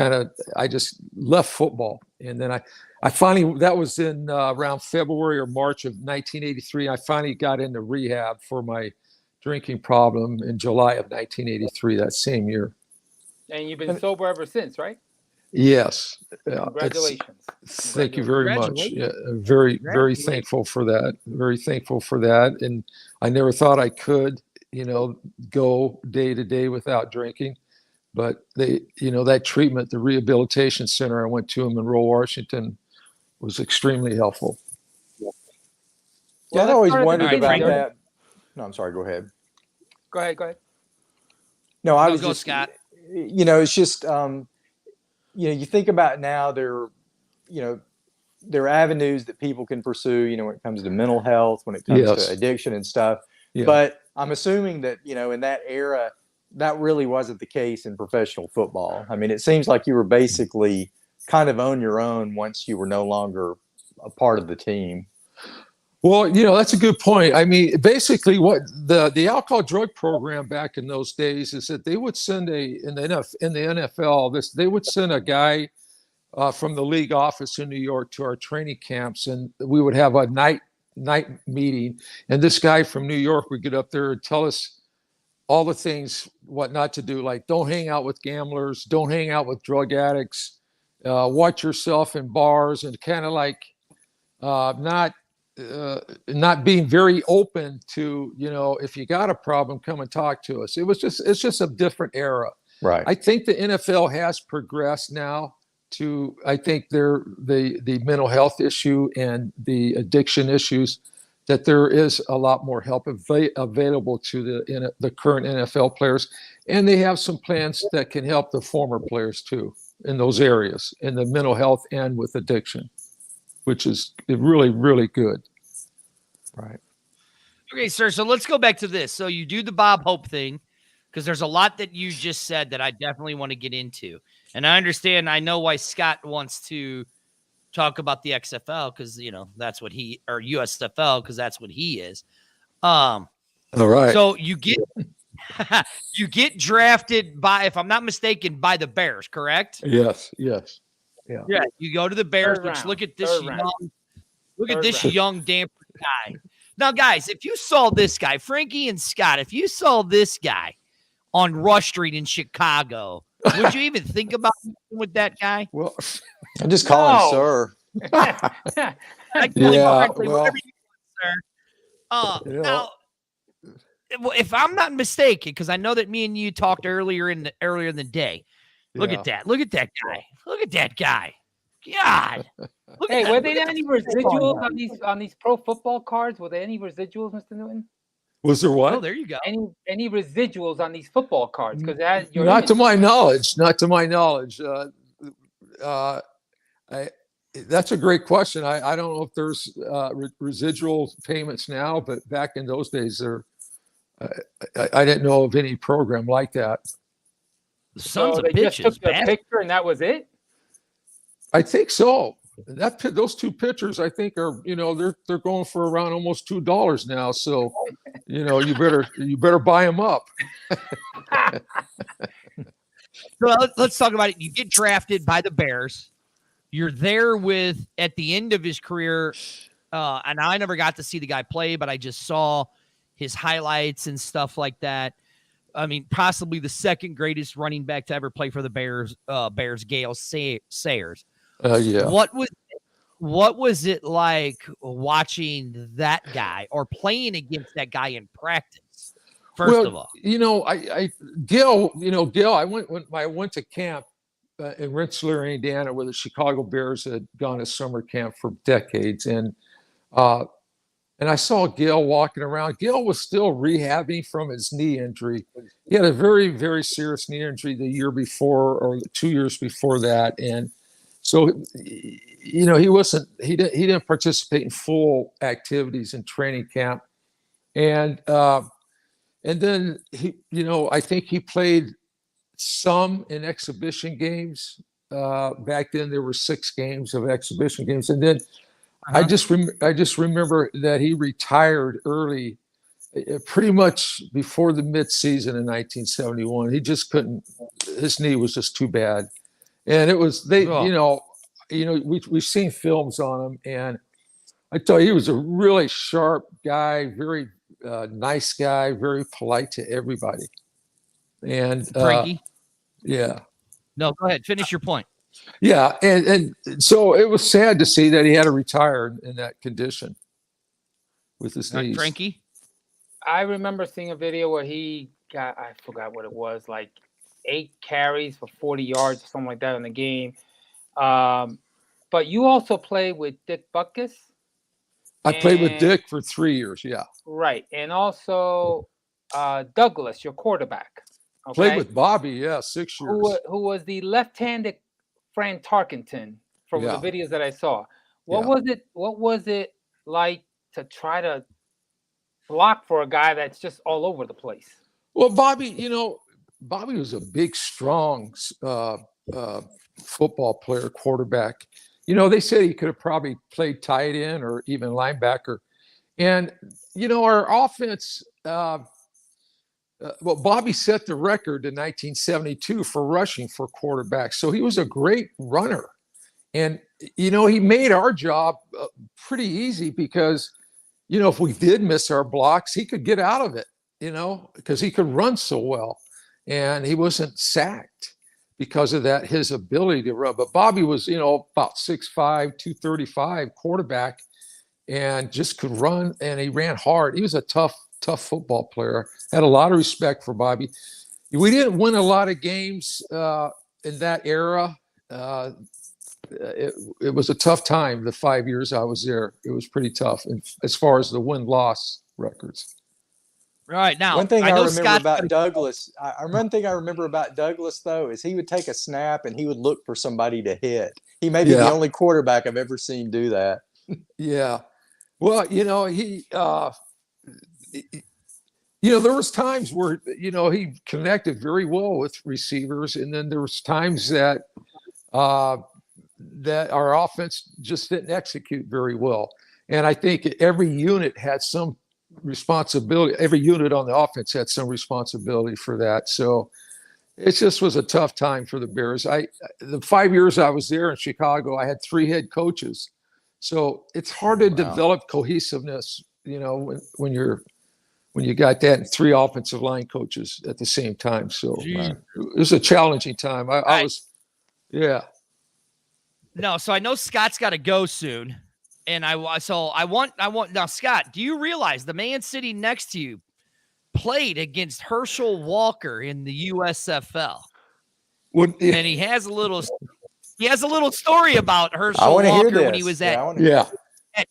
left football, and then I finally, that was in around February or March of 1983. I finally got into rehab for my drinking problem in July of 1983, that same year. And you've been sober ever since, right? Yes. Congratulations. Thank you very much. Yeah, very thankful for that. Very thankful for that. And I never thought I could, go day to day without drinking. But that treatment, the rehabilitation center I went to in Monroe, Washington, was extremely helpful. Yeah, I'd always wondered about Frankie. that. No, I'm sorry. Go ahead. Go ahead. No, I No, was go, just, Scott. it's just, you think about now there are avenues that people can pursue, when it comes to mental health, when it comes to addiction and stuff. Yeah. But I'm assuming that, in that era, that really wasn't the case in professional football. I mean, it seems like you were basically kind of on your own once you were no longer a part of the team. Well, that's a good point. I mean, basically what the alcohol drug program back in those days is that they would send in the NFL, they would send a guy from the league office in New York to our training camps, and we would have a night meeting, and this guy from New York would get up there and tell us all the things what not to do, like don't hang out with gamblers, don't hang out with drug addicts, watch yourself in bars, and kind of like not being very open to, if you got a problem, come and talk to us. It's just a different era. Right. I think the NFL has progressed now to, I think the mental health issue and the addiction issues, that there is a lot more help available to the current NFL players. And they have some plans that can help the former players too in those areas, in the mental health and with addiction, which is really, really good. Right. Okay, sir. So let's go back to this. So you do the Bob Hope thing, because there's a lot that you just said that I definitely want to get into. And I understand, I know why Scott wants to talk about the XFL, because, that's what or USFL, because that's what he is. All right. So you get you get drafted by, if I'm not mistaken, by the Bears, correct? Yes. Yeah. You go to the Bears, which look at this young damper guy. Now, guys, if you saw this guy, Frankie and Scott, if you saw this guy on Rush Street in Chicago, would you even think about with that guy? Well, I just call him sir. Now, if I'm not mistaken, because I know that me and you talked earlier in the day. Look at that. Look at that guy. Look at that guy. God. Hey, were there any residuals on these pro football cards? Were there any residuals, Mr. Newton? Was there what? Oh, there you go. Any residuals on these football cards? Because not to my knowledge. Not to my knowledge. That's a great question. I don't know if there's residual payments now, but back in those days, I didn't know of any program like that. Sons of they bitches. just took the picture and that was it? I think so. Those two pictures, I think, are they're going for around almost $2 now. So, you better buy them up. So let's talk about it. You get drafted by the Bears. You're there at the end of his career, and I never got to see the guy play, but I just saw his highlights and stuff like that. I mean, possibly the second greatest running back to ever play for the Bears, Gale Sayers. Yeah. What was it like watching that guy or playing against that guy in practice? First of all, Gil, I went to camp in Rensselaer, Indiana, where the Chicago Bears had gone to summer camp for decades, and I saw Gil walking around. Gil was still rehabbing from his knee injury. He had a very, very serious knee injury the year before or 2 years before that, and so he didn't participate in full activities in training camp, and then I think he played some in exhibition games. Back then there were 6 games of exhibition games, and then I just remember that he retired early, pretty much before the mid-season in 1971. He just couldn't. His knee was just too bad, and it was we've seen films on him, and I tell you, he was a really sharp guy, very nice guy, very polite to everybody. And Frankie? Yeah. No, go ahead. Finish your point. Yeah, and so it was sad to see that he had to retire in that condition with his knees. Frankie? I remember seeing a video where he got, I forgot what it was, like 8 carries for 40 yards or something like that in the game. But you also played with Dick Butkus. I played with Dick for 3 years, yeah. Right, and also Douglas, your quarterback. Okay? Played with Bobby, yeah, 6 years. Who was the left-handed Fran Tarkenton from the videos that I saw. What was it like to try to block for a guy that's just all over the place? Well, Bobby was a big, strong football player, quarterback. They said he could have probably played tight end or even linebacker. And, our offense, Bobby set the record in 1972 for rushing for quarterbacks. So he was a great runner. And, he made our job pretty easy because, if we did miss our blocks, he could get out of it, because he could run so well. And he wasn't sacked because of that, his ability to run. But Bobby was, about 6'5", 235 quarterback and just could run, and he ran hard. He was a tough football player. Had a lot of respect for Bobby. We didn't win a lot of games in that era. It was a tough time. The 5 years I was there, it was pretty tough as far as the win-loss records. Right now, one thing I remember Scott's about Douglas, one thing I remember about Douglas though is he would take a snap and he would look for somebody to hit. He may be the only quarterback I've ever seen do that. Yeah. Well, he there was times where, he connected very well with receivers. And then there was times that our offense just didn't execute very well. And I think every unit had some responsibility. Every unit on the offense had some responsibility for that. So it just was a tough time for the Bears. The 5 years I was there in Chicago, I had 3 head coaches. So it's hard to develop cohesiveness, when you got that and 3 offensive line coaches at the same time. So it was a challenging time. I was. No, so I know Scott's got to go soon. And I want now, Scott, do you realize the man sitting next to you played against Herschel Walker in the USFL? And he has a little story about Herschel Walker when he was at camp. I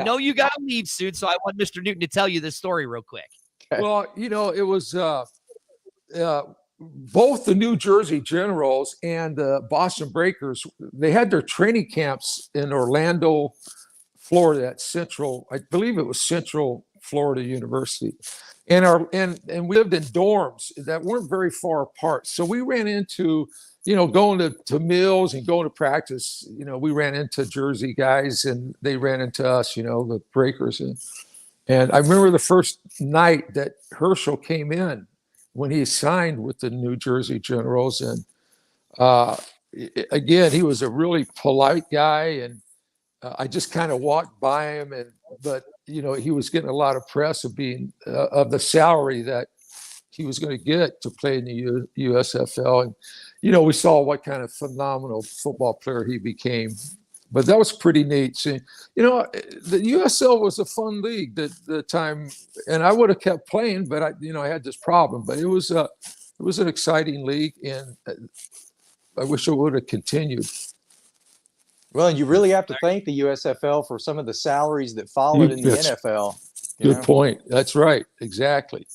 know you got to leave soon, so I want Mr. Newton to tell you this story real quick. Well, it was both the New Jersey Generals and the Boston Breakers. They had their training camps in Orlando, Florida, at I believe it was Central Florida University, and we lived in dorms that weren't very far apart. So we ran into, going to meals and going to practice. We ran into Jersey guys, and they ran into us. The Breakers, and I remember the first night that Herschel came in, when he signed with the New Jersey Generals. And again, he was a really polite guy. And I just kind of walked by him, but he was getting a lot of press of being of the salary that he was going to get to play in the USFL. And, we saw what kind of phenomenal football player he became. But that was pretty neat. So, the USL was a fun league the time, and I would have kept playing, but I had this problem. But it was an exciting league, and I wish it would have continued. Well, and you really have to thank the USFL for some of the salaries that followed in the NFL. Good point. That's right. Exactly.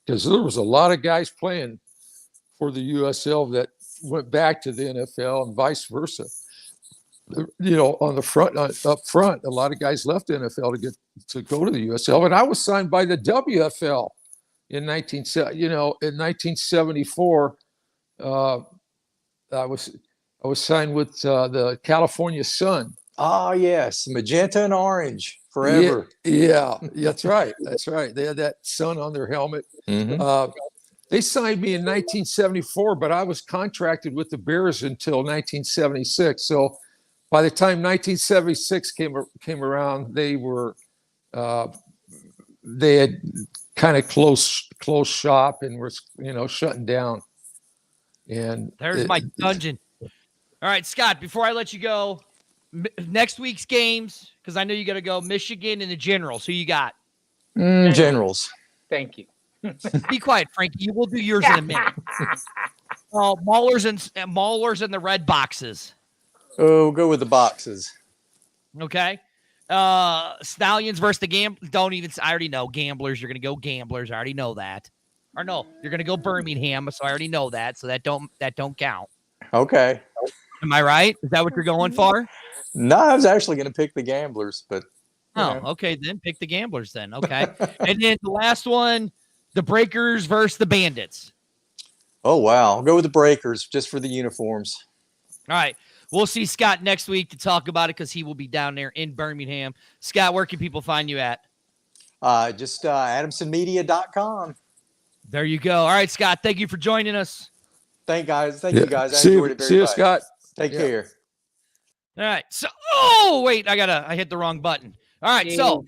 Because there was a lot of guys playing for the USL that went back to the NFL and vice versa. On the front, up front, a lot of guys left the NFL to go to the USL, and I was signed by the WFL in 1974. I was signed with the California Sun Oh yes, magenta and orange forever. Yeah, that's right. That's right. They had that sun on their helmet. Mhm. They signed me in 1974, but I was contracted with the Bears until 1976. So by the time 1976 came around, they had kind of closed shop and were shutting down. And There's my dungeon. All right, Scott, before I let you go, next week's games, because I know you got to go, Michigan and the Generals. Who you got? Generals. Thank you. Be quiet, Frankie. You will do yours in a minute. Maulers and the red boxes. Oh, go with the boxes. Okay. Stallions versus the I already know Gamblers. You're gonna go Gamblers. I already know that. Or no, you're gonna go Birmingham. So I already know that. So that don't count. Okay. Am I right? Is that what you're going for? No, I was actually going to pick the Gamblers, but Okay, then pick the Gamblers then. Okay. And then the last one, the Breakers versus the Bandits. oh wow, I'll go with the Breakers just for the uniforms. All right. We'll see Scott next week to talk about it because he will be down there in Birmingham. Scott, where can people find you at? Just AdamsonMedia.com. There you go. All right, Scott, thank you for joining us. Thank you guys. I enjoyed it very see much. you, Scott. Take care. All right. So, wait, I hit the wrong button. All right. So,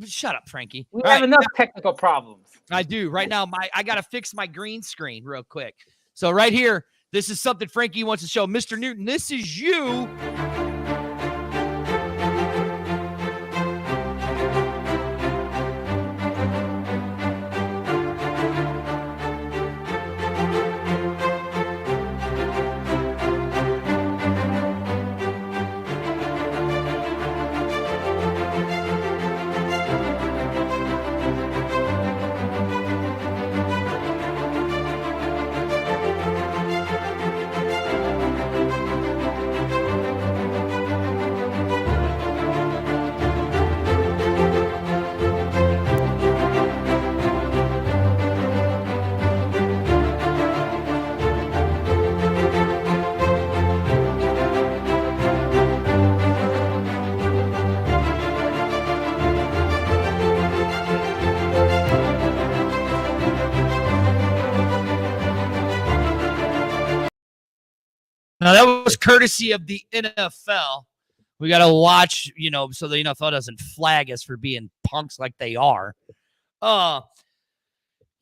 shut up, Frankie. We have enough technical problems. I do right now. I got to fix my green screen real quick. So right here, this is something Frankie wants to show. Mr. Newton, this is you. Now, that was courtesy of the NFL. We got to watch, so the NFL doesn't flag us for being punks like they are.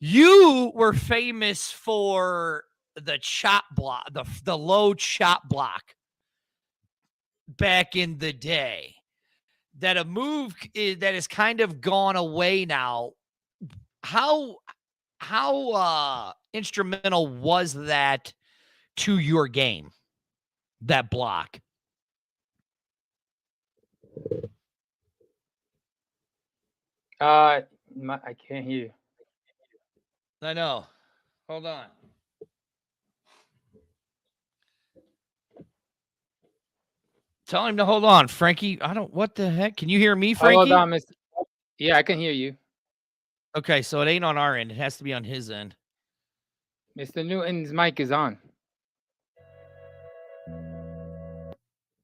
You were famous for the chop block, the low chop block back in the day. That a move that has kind of gone away now. How instrumental was that to your game? That block. I can't hear you. I know. Hold on. Tell him to hold on, Frankie. What the heck? Can you hear me, Frankie? Hold on, Mr. Yeah, I can hear you. Okay, so it ain't on our end. It has to be on his end. Mr. Newton's mic is on.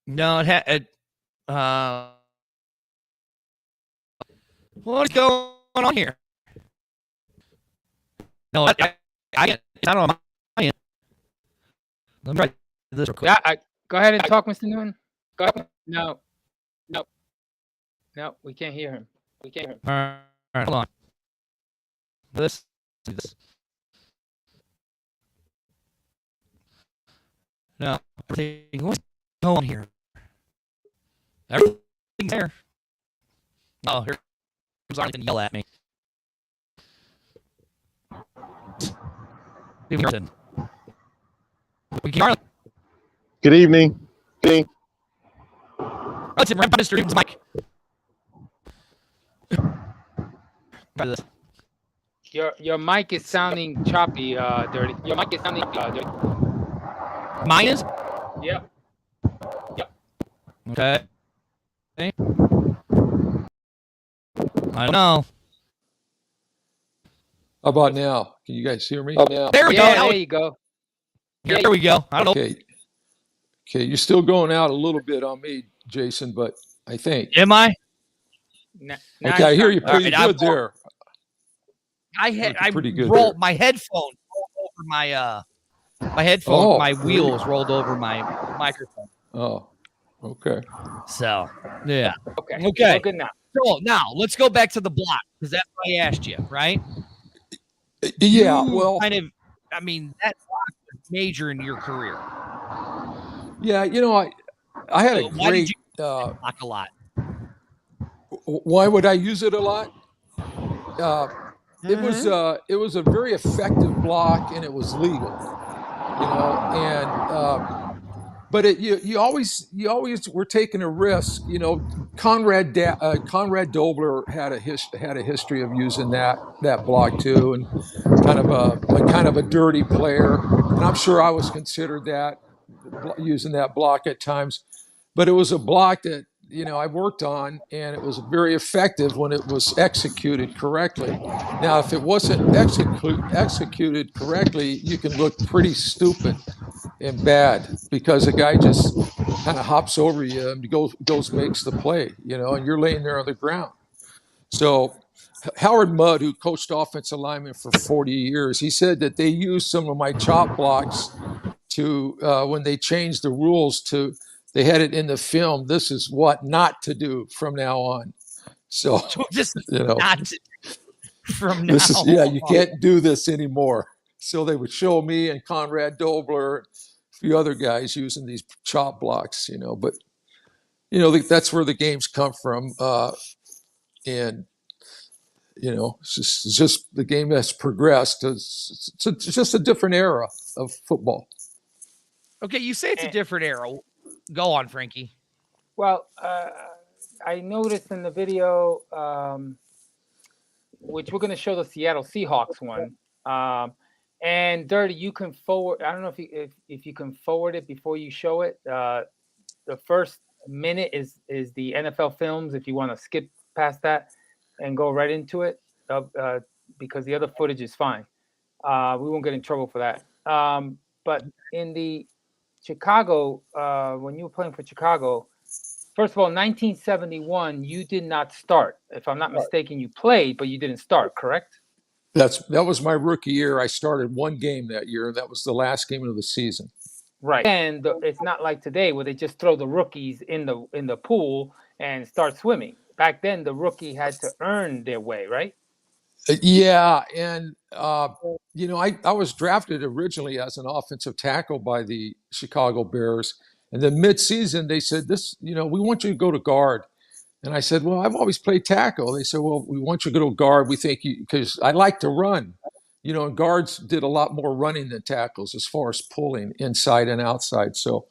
No, what's going on here? No, I not on my end. Let me try this real quick. Yeah, go ahead and talk, Mr. Newton. Go ahead. No, we can't hear him. All right, hold on. This. No, what's going on here? Everything's there. Oh, here comes Arlington to yell at me. Good evening. Let's right by Mr. Newton's mic. Your mic is sounding choppy, Dirty. Your mic is sounding dirty. Mine is? Yep. Okay. I don't know. How about now? Can you guys hear me? There we go. There you go. There we go. I don't know. Okay, you're still going out a little bit on me, Jason, but I think. Am I? Okay, I hear you pretty right, good there. I pretty good rolled there. my headphones rolled over my wheels rolled over my microphone. Oh, okay. So yeah. Okay. Okay. We're good now. So now let's go back to the block because that's what I asked you, right? Yeah, You well, kind of, I mean, that block was major in your career. yeah, you know, I had a Why did great. you block a lot? Why would I use it a lot? It was a very effective block, and it was legal, and but you always were taking a risk. Conrad Dobler had a history of using that block too, and kind of a dirty player, and I'm sure I was considered that, using that block at times, but it was a block that I worked on, and it was very effective when it was executed correctly. Now, if it wasn't executed correctly, you can look pretty stupid and bad because a guy just kind of hops over you and goes makes the play, and you're laying there on the ground. So Howard Mudd, who coached offensive linemen for 40 years, he said that they used some of my chop blocks to when they changed the rules to. They had it in the film. This is what not to do from now on. So This is not to do from now. You can't do this anymore. So they would show me and Conrad Dobler, a few other guys using these chop blocks, but that's where the games come from. And it's just the game has progressed. It's just a different era of football. Okay, you say it's a different era. Go on, Frankie. Well, I noticed in the video, which we're going to show the Seattle Seahawks one. And Dirty, you can forward. I don't know if you can forward it before you show it. The first minute is the NFL films. If you want to skip past that and go right into it, because the other footage is fine. We won't get in trouble for that. But in the Chicago, when you were playing for Chicago, first of all, 1971, you did not start. If I'm not mistaken, you played, but you didn't start, correct? That was my rookie year. I started one game that year. That was the last game of the season. Right. And it's not like today where they just throw the rookies in the pool and start swimming. Back then, the rookie had to earn their way, right? Yeah, and I was drafted originally as an offensive tackle by the Chicago Bears, and then mid-season they said, we want you to go to guard. And I said, well, I've always played tackle. They said, well, we want you to go to guard. We think because I like to run, and guards did a lot more running than tackles as far as pulling inside and outside. So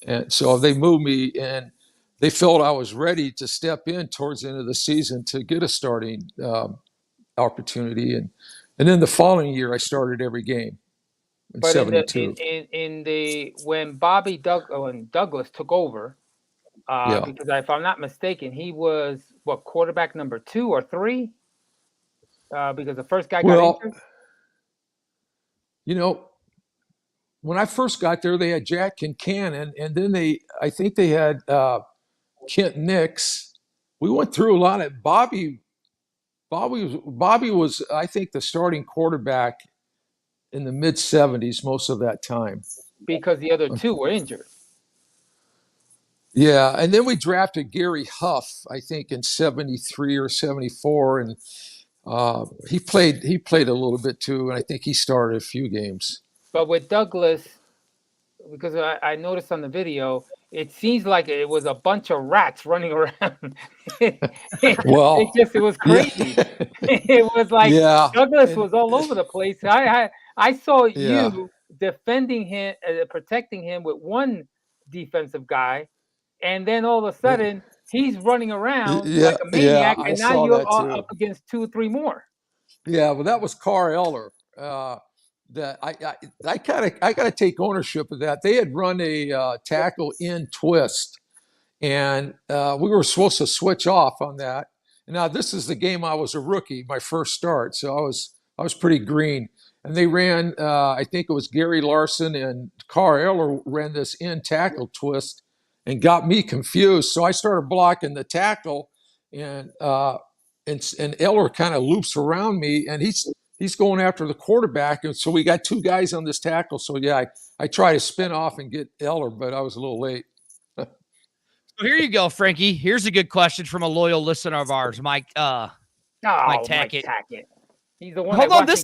they moved me, and they felt I was ready to step in towards the end of the season to get a starting opportunity, and then the following year I started every game in but 72. When Douglas took over, because if I'm not mistaken, he was quarterback number 2 or 3, because the first guy got injured. When I first got there, they had Jack Kincannon, and then I think they had Kent Nix. We went through a lot of Bobby was, I think, the starting quarterback in the mid-70s most of that time. Because the other 2 were injured. Yeah, and then we drafted Gary Huff, I think, in 73 or 74, and he played a little bit too, and I think he started a few games. But with Douglas, because I noticed on the video, it seems like it was a bunch of rats running around. Well, it was crazy. Yeah. It was like Douglas was all over the place. I saw you defending him, protecting him with one defensive guy, and then all of a sudden he's running around like a maniac, and now you're up against 2 or 3 more. Yeah, well, that was Carl Eller. That I got to take ownership of that. They had run a tackle in twist, and we were supposed to switch off on that. Now this is the game I was a rookie, my first start, so I was pretty green. And they ran, I think it was Gary Larson and Carl Eller ran this in tackle twist, and got me confused. So I started blocking the tackle, and Eller kind of loops around me, and he's going after the quarterback, and so we got two guys on this tackle. So yeah, I try to spin off and get Eller, but I was a little late. So here you go, Frankie. Here's a good question from a loyal listener of ours, Mike. Mike Tackett. He's the one. Hold on, this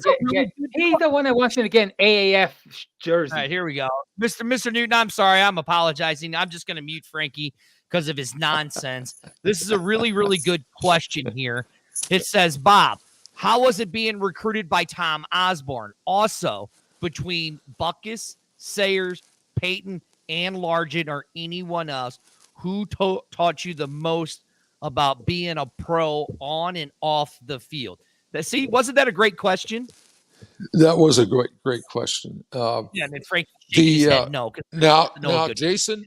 he's the one that wants to get an AAF jersey. All right, here we go, Mr. Newton. I'm sorry, I'm apologizing. I'm just going to mute Frankie because of his nonsense. This is a really, really good question here. It says, Bob, how was it being recruited by Tom Osborne? Also, between Buckus, Sayers, Payton, and Largent, or anyone else, who taught you the most about being a pro on and off the field? See, wasn't that a great question? That was a great question. Yeah, and then Frank said no. Now, Jason,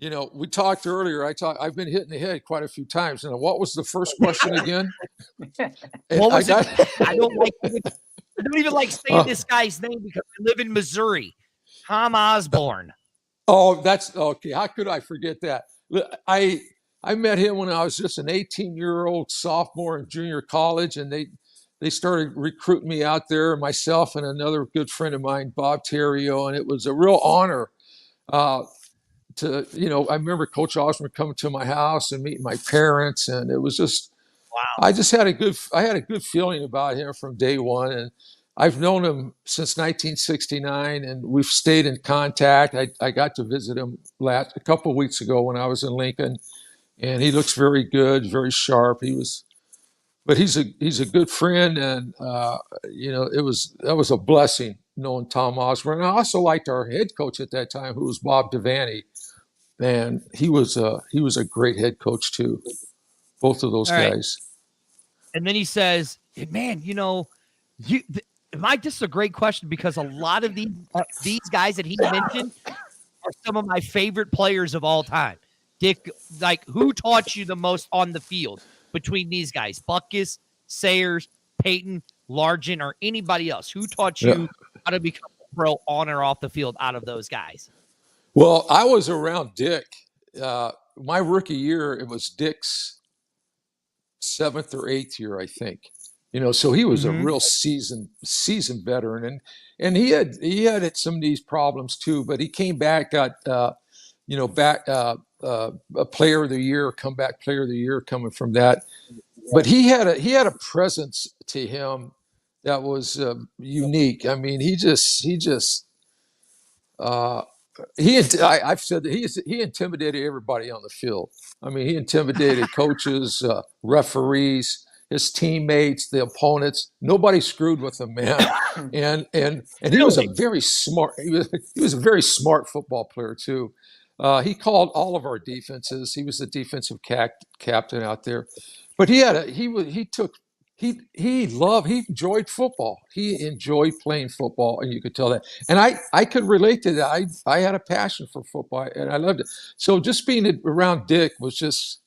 we talked earlier. I've been hitting the head quite a few times. Now, what was the first question again? What was it? I don't even like saying this guy's name because I live in Missouri. Tom Osborne. Oh, that's okay. How could I forget that? I met him when I was just an 18-year-old sophomore in junior college, and they started recruiting me out there, myself and another good friend of mine, Bob Terrio, and it was a real honor I remember Coach Osborne coming to my house and meeting my parents, and it was just, wow. I had a good feeling about him from day one, and I've known him since 1969, and we've stayed in contact. I got to visit him a couple of weeks ago when I was in Lincoln, and he looks very good, very sharp. But he's a good friend, and that was a blessing knowing Tom Osborne. And I also liked our head coach at that time, who was Bob Devaney, and he was a great head coach too. Both of those guys. Right. And then he says, "Man, Mike, this is a great question because a lot of these guys that he mentioned are some of my favorite players of all time. Dick, like, who taught you the most on the field between these guys? Buckus, Sayers, Payton, Largent, or anybody else? Who taught you how to become a pro on or off the field out of those guys?" Well, I was around Dick. My rookie year, it was Dick's 7th or 8th year, I think. So he was a real seasoned veteran, and he had some of these problems too. But he came back, got a player of the year, comeback player of the year coming from that. But he had a presence to him that was unique. I mean, I've said that he intimidated everybody on the field. I mean, he intimidated coaches, referees, his teammates, the opponents. Nobody screwed with him, man. And he was a very smart. He was a very smart football player too. He called all of our defenses. He was the defensive captain out there. But he enjoyed football. He enjoyed playing football, and you could tell that. And I could relate to that. I had a passion for football, and I loved it. So just being around Dick was just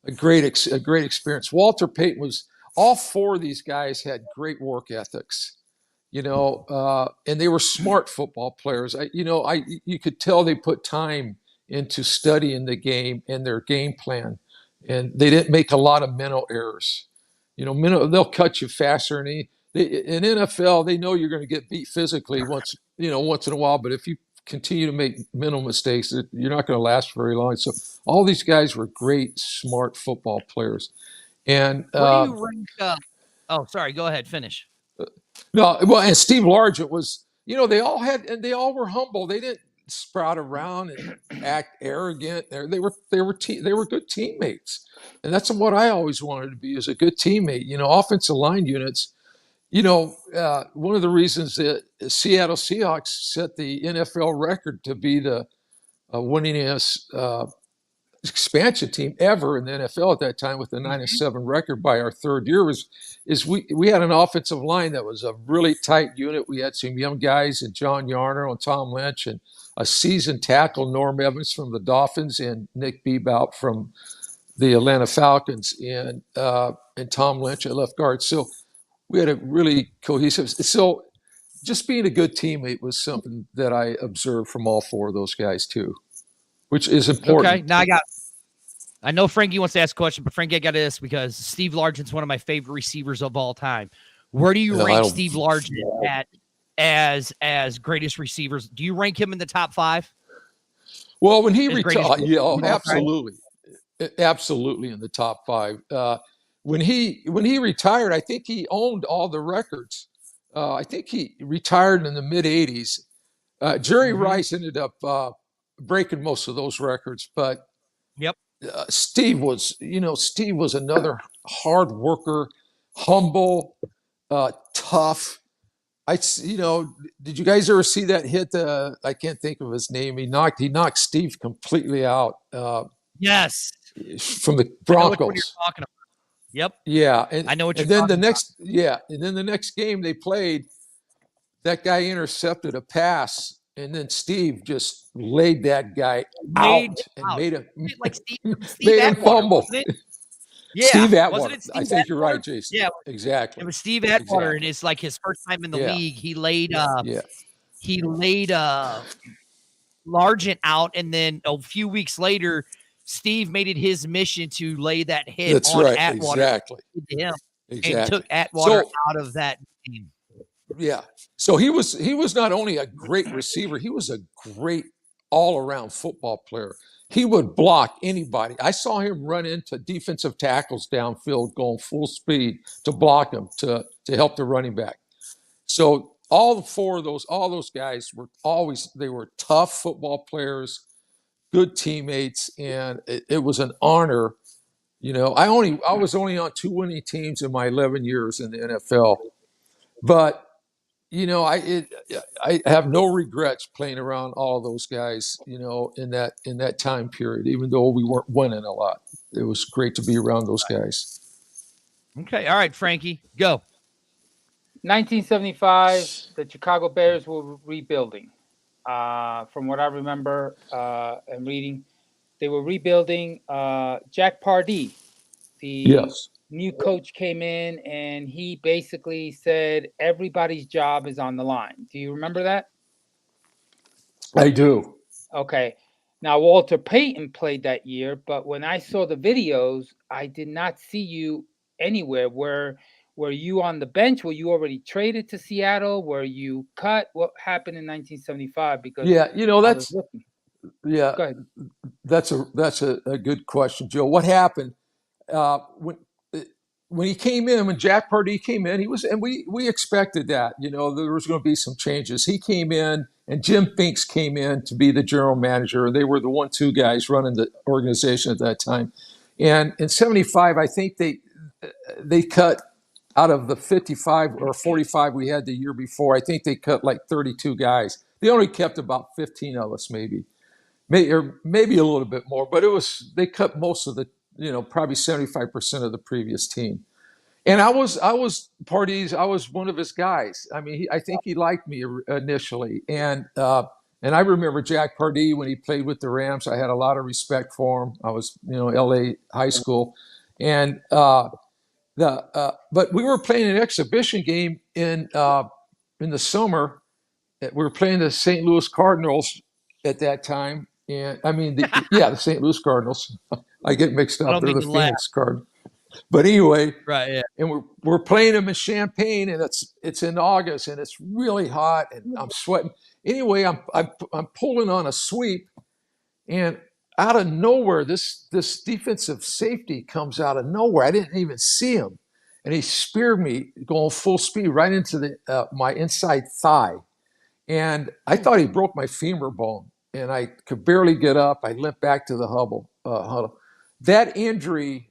a great experience. Walter Payton was. All four of these guys had great work ethics, and they were smart football players. You could tell they put time into studying the game and their game plan, and they didn't make a lot of mental errors. They'll cut you faster, and in NFL they know you're going to get beat physically once in a while. But if you continue to make mental mistakes, you're not going to last very long. So all these guys were great, smart football players. And what do you rank? Oh, sorry. Go ahead. Finish. No, well, and Steve Largent was. They all were humble. They didn't sprout around and act arrogant. They were good teammates, and that's what I always wanted to be, as a good teammate. Offensive line units. One of the reasons that Seattle Seahawks set the NFL record to be the winningest expansion team ever in the NFL at that time, with the 9-7 record by our third year, is we had an offensive line that was a really tight unit. We had some young guys, and John Yarner and Tom Lynch, and a seasoned tackle, Norm Evans from the Dolphins, and Nick Bebout from the Atlanta Falcons, and Tom Lynch at left guard. So we had a really cohesive. So just being a good teammate was something that I observed from all four of those guys too. which is important. Okay, now I know Frankie wants to ask a question, but Frankie, I got this because Steve Largent's one of my favorite receivers of all time. Where do you rank Steve Largent at as greatest receivers? Do you rank him in the top 5? Well, when he retired, absolutely, absolutely in the top 5. When he retired, I think he owned all the records. I think he retired in the mid '80s. Jerry Rice ended up breaking most of those records, but Steve was another hard worker, humble, tough. Did you guys ever see that hit? I can't think of his name. He knocked Steve completely out. Yes, from the Broncos. I know what you're talking about. Yep. Yeah, I know what you're talking about. And then the next game they played, that guy intercepted a pass, and then Steve just laid that guy out and made him like Steve made him fumble. Yeah, Steve Atwater. I think you're right, Jason. Yeah, exactly. It was Steve Atwater, and it's like his first time in the league. He laid Largent out, and then a few weeks later, Steve made it his mission to lay that hit on Atwater. Exactly. And took Atwater out of that game. Yeah. So he was not only a great receiver, he was a great all-around football player. He would block anybody. I saw him run into defensive tackles downfield going full speed to block them, to help the running back. So all those guys were tough football players, good teammates, and it was an honor. I was only on 2 winning teams in my 11 years in the NFL, but I have no regrets playing around all those guys, in that time period, even though we weren't winning a lot. It was great to be around those guys. Okay. All right, Frankie, go. 1975, the Chicago Bears were rebuilding. From what I remember and reading, they were rebuilding. Jack Pardee, the new coach, came in, and he basically said everybody's job is on the line. Do you remember that? I do. Okay. Now, Walter Payton played that year, but when I saw the videos, I did not see you anywhere. Were you on the bench? Were you already traded to Seattle? Were you cut? What happened in 1975? Because go ahead. That's a good question, Joe. What happened when he came in? When Jack Pardee came in, we expected that. There was going to be some changes. He came in, and Jim Finks came in to be the general manager. They were the 1-2 guys running the organization at that time. And in '75, I think they cut, out of the 55 or 45 we had the year before, I think they cut like 32 guys. They only kept about 15 of us, maybe a little bit more, but they cut most of the, probably 75% of the previous team. And I was one of his guys. I mean, I think he liked me initially. And I remember Jack Pardee when he played with the Rams. I had a lot of respect for him. I was, LA high school. And, but we were playing an exhibition game in the summer. We were playing the St. Louis Cardinals at that time, and I mean, the St. Louis Cardinals. I get mixed up. They're the Phoenix Cardinals. But anyway, right? Yeah. And we're playing them in Champaign, and it's in August, and it's really hot, and I'm sweating. Anyway, I'm pulling on a sweep, and out of nowhere, this defensive safety comes out of nowhere. I didn't even see him, and he speared me going full speed right into my inside thigh, and I thought he broke my femur bone, and I could barely get up. I limped back to the huddle. That injury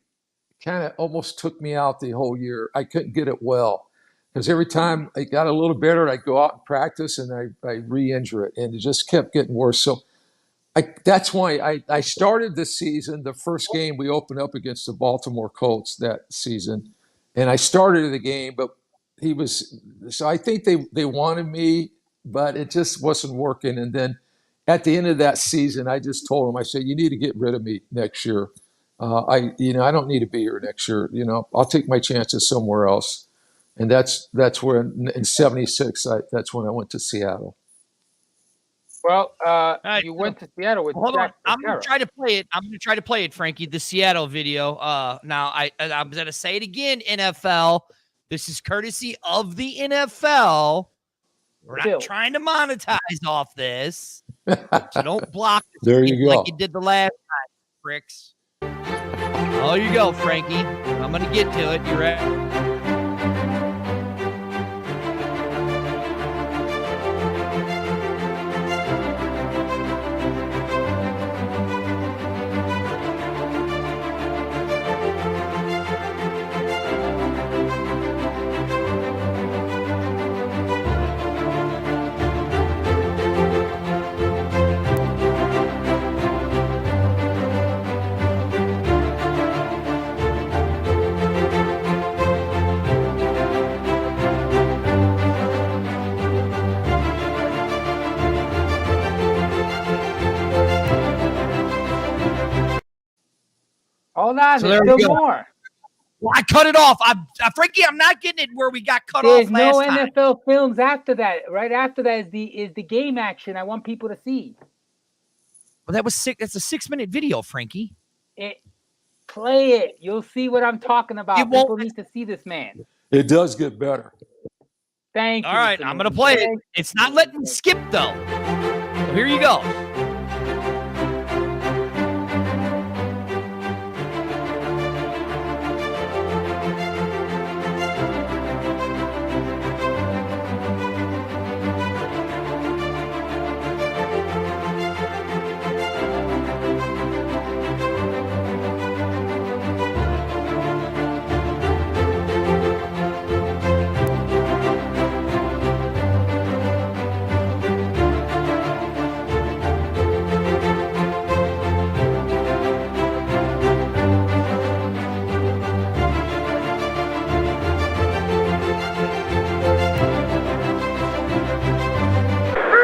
kind of almost took me out the whole year. I couldn't get it well, because every time I got a little better, I'd go out and practice, and I re-injure it, and it just kept getting worse. So that's why I started this season. The first game we opened up against the Baltimore Colts that season, and I started the game, but so I think they wanted me, but it just wasn't working. And then at the end of that season, I just told them, I said, you need to get rid of me next year. I don't need to be here next year. I'll take my chances somewhere else. And that's where in '76, that's when I went to Seattle. Well, right, you so- went to Seattle with Hold on. Jack I'm gonna Patera. try to play it. I'm gonna try to play it, Frankie. The Seattle video. Now I'm gonna say it again. NFL. This is courtesy of the NFL. We're not Bill. trying to monetize off this, so don't block the There stream you like go. you did the last time, pricks. Oh, you go, Frankie. I'm gonna get to it. You ready? Hold on, So there's there we still go. more. Well, I cut it off. Frankie, I'm not getting it where we got cut There's off no last time. NFL films after that. Right after that is the game action. I want people to see. Well, that was sick. That's a 6-minute video, Frankie. Play it. You'll see what I'm talking about. It won't- People need to see this man. It does get better. Thank you. All right, Mr. I'm gonna Newton. play it. Thank It's not letting me skip though. So here you go.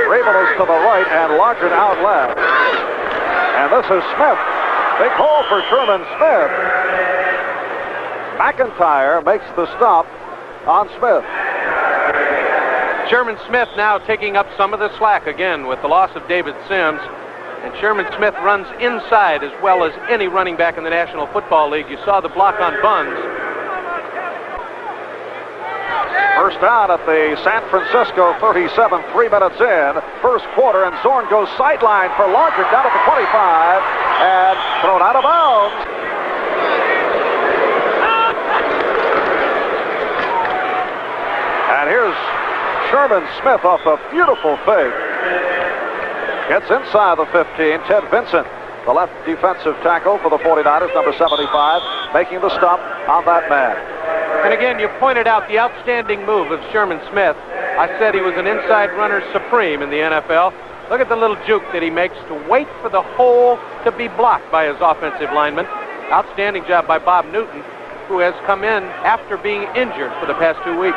Rabel is to the right and Larkin out left. And this is Smith. Big hole for Sherman Smith. McIntyre makes the stop on Smith. Sherman Smith now taking up some of the slack again with the loss of David Sims. And Sherman Smith runs inside as well as any running back in the National Football League. You saw the block on Buns. First down at the San Francisco 37, 3 minutes in. First quarter, and Zorn goes sideline for Larkin down at the 25 and thrown out of bounds. And here's Sherman Smith off a beautiful fake. Gets inside the 15. Ted Vincent, the left defensive tackle for the 49ers, number 75, making the stop on that man. And again, you pointed out the outstanding move of Sherman Smith. I said he was an inside runner supreme in the NFL. Look at the little juke that he makes to wait for the hole to be blocked by his offensive lineman. Outstanding job by Bob Newton, who has come in after being injured for the past 2 weeks.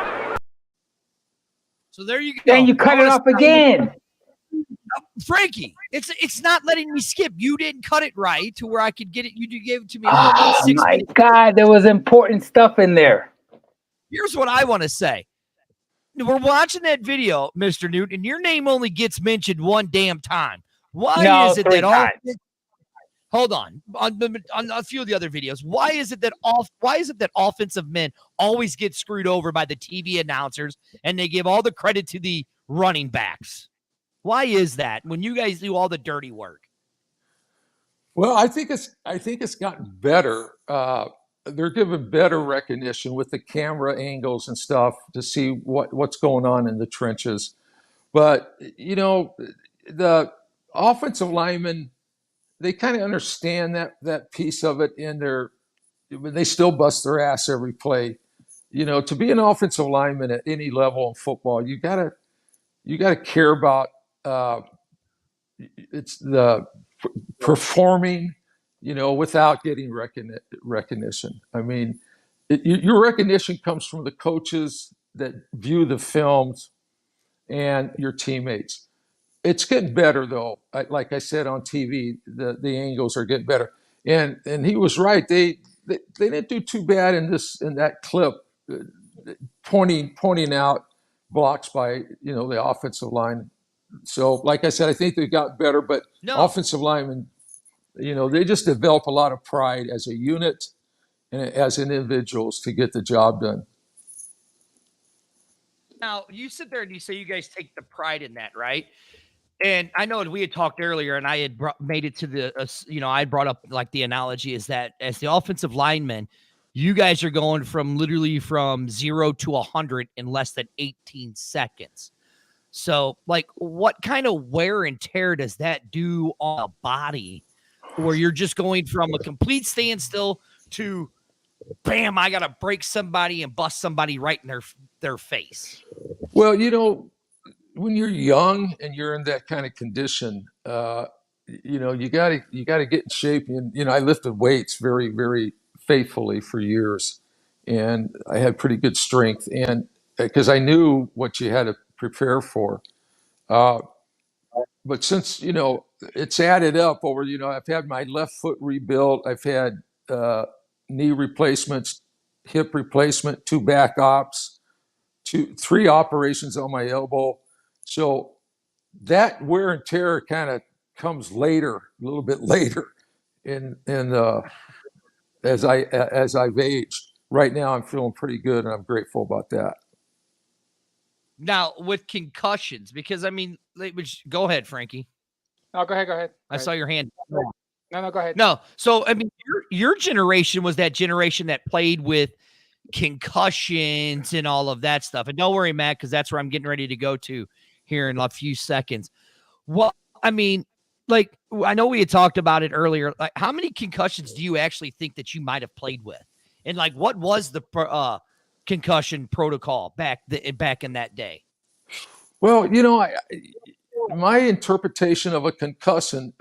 So there you go. Then you cut it off again. Frankie, it's not letting me skip. You didn't cut it right to where I could get it. You gave it to me. Oh in 6 my minutes. God, there was important stuff in there. Here's what I want to say. We're watching that video, Mr. Newton, and your name only gets mentioned one damn time. Why No, is it 3 that all? times. Hold on a few of the other videos. Why is it that offensive men always get screwed over by the TV announcers and they give all the credit to the running backs? Why is that when you guys do all the dirty work? Well, I think it's gotten better. They're given better recognition with the camera angles and stuff to see what's going on in the trenches. But you know, the offensive linemen, they kind of understand that piece of it they still bust their ass every play. You know, to be an offensive lineman at any level in football, you gotta care about it's the performing, you know, without getting recognition. I mean, your recognition comes from the coaches that view the films and your teammates. It's getting better though. Like I said on TV, the angles are getting better. And he was right. They didn't do too bad in that clip, pointing out blocks by the offensive line. So, like I said, I think they got better, but offensive linemen, they just develop a lot of pride as a unit and as individuals to get the job done. Now, you sit there and you say you guys take the pride in that, right? And I know we had talked earlier, and I had made it to the, I brought up like the analogy is that as the offensive lineman, you guys are going literally from 0 to 100 in less than 18 seconds. So, like, what kind of wear and tear does that do on a body where you're just going from a complete standstill to, bam, I got to break somebody and bust somebody right in their face? Well, when you're young and you're in that kind of condition, you gotta get in shape. And I lifted weights very, very faithfully for years, and I had pretty good strength, and because I knew what you had to prepare for. But since it's added up over, I've had my left foot rebuilt, I've had knee replacements, hip replacement, 2 back ops, 3 operations on my elbow. So that wear and tear kind of comes later, a little bit later, as I've aged. Right now, I'm feeling pretty good, and I'm grateful about that. Now, with concussions, because go ahead, Frankie. No, go ahead. I saw your hand. No, go ahead. No, so your generation was that generation that played with concussions and all of that stuff. And don't worry, Matt, because that's where I'm getting ready to go to here in a few seconds. Well, I know we had talked about it earlier. Like, how many concussions do you actually think that you might have played with? And like, what was the concussion protocol back in that day? Well, my interpretation of a concussion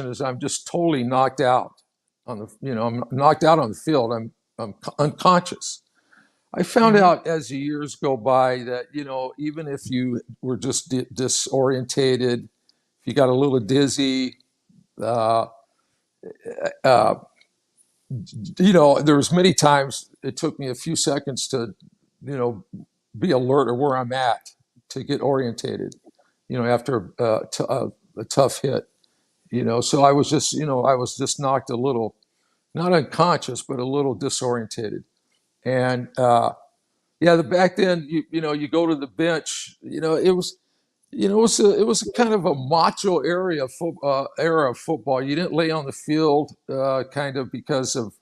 is I'm just totally knocked out I'm knocked out on the field. I'm unconscious. I found out as the years go by that, even if you were just disorientated, if you got a little dizzy, there was many times it took me a few seconds to, be alert of where I'm at, to get orientated, after a tough hit, so I was just knocked a little, not unconscious, but a little disorientated. And back then, you go to the bench, it was a kind of a macho era of football. You didn't lay on the field, kind of because of,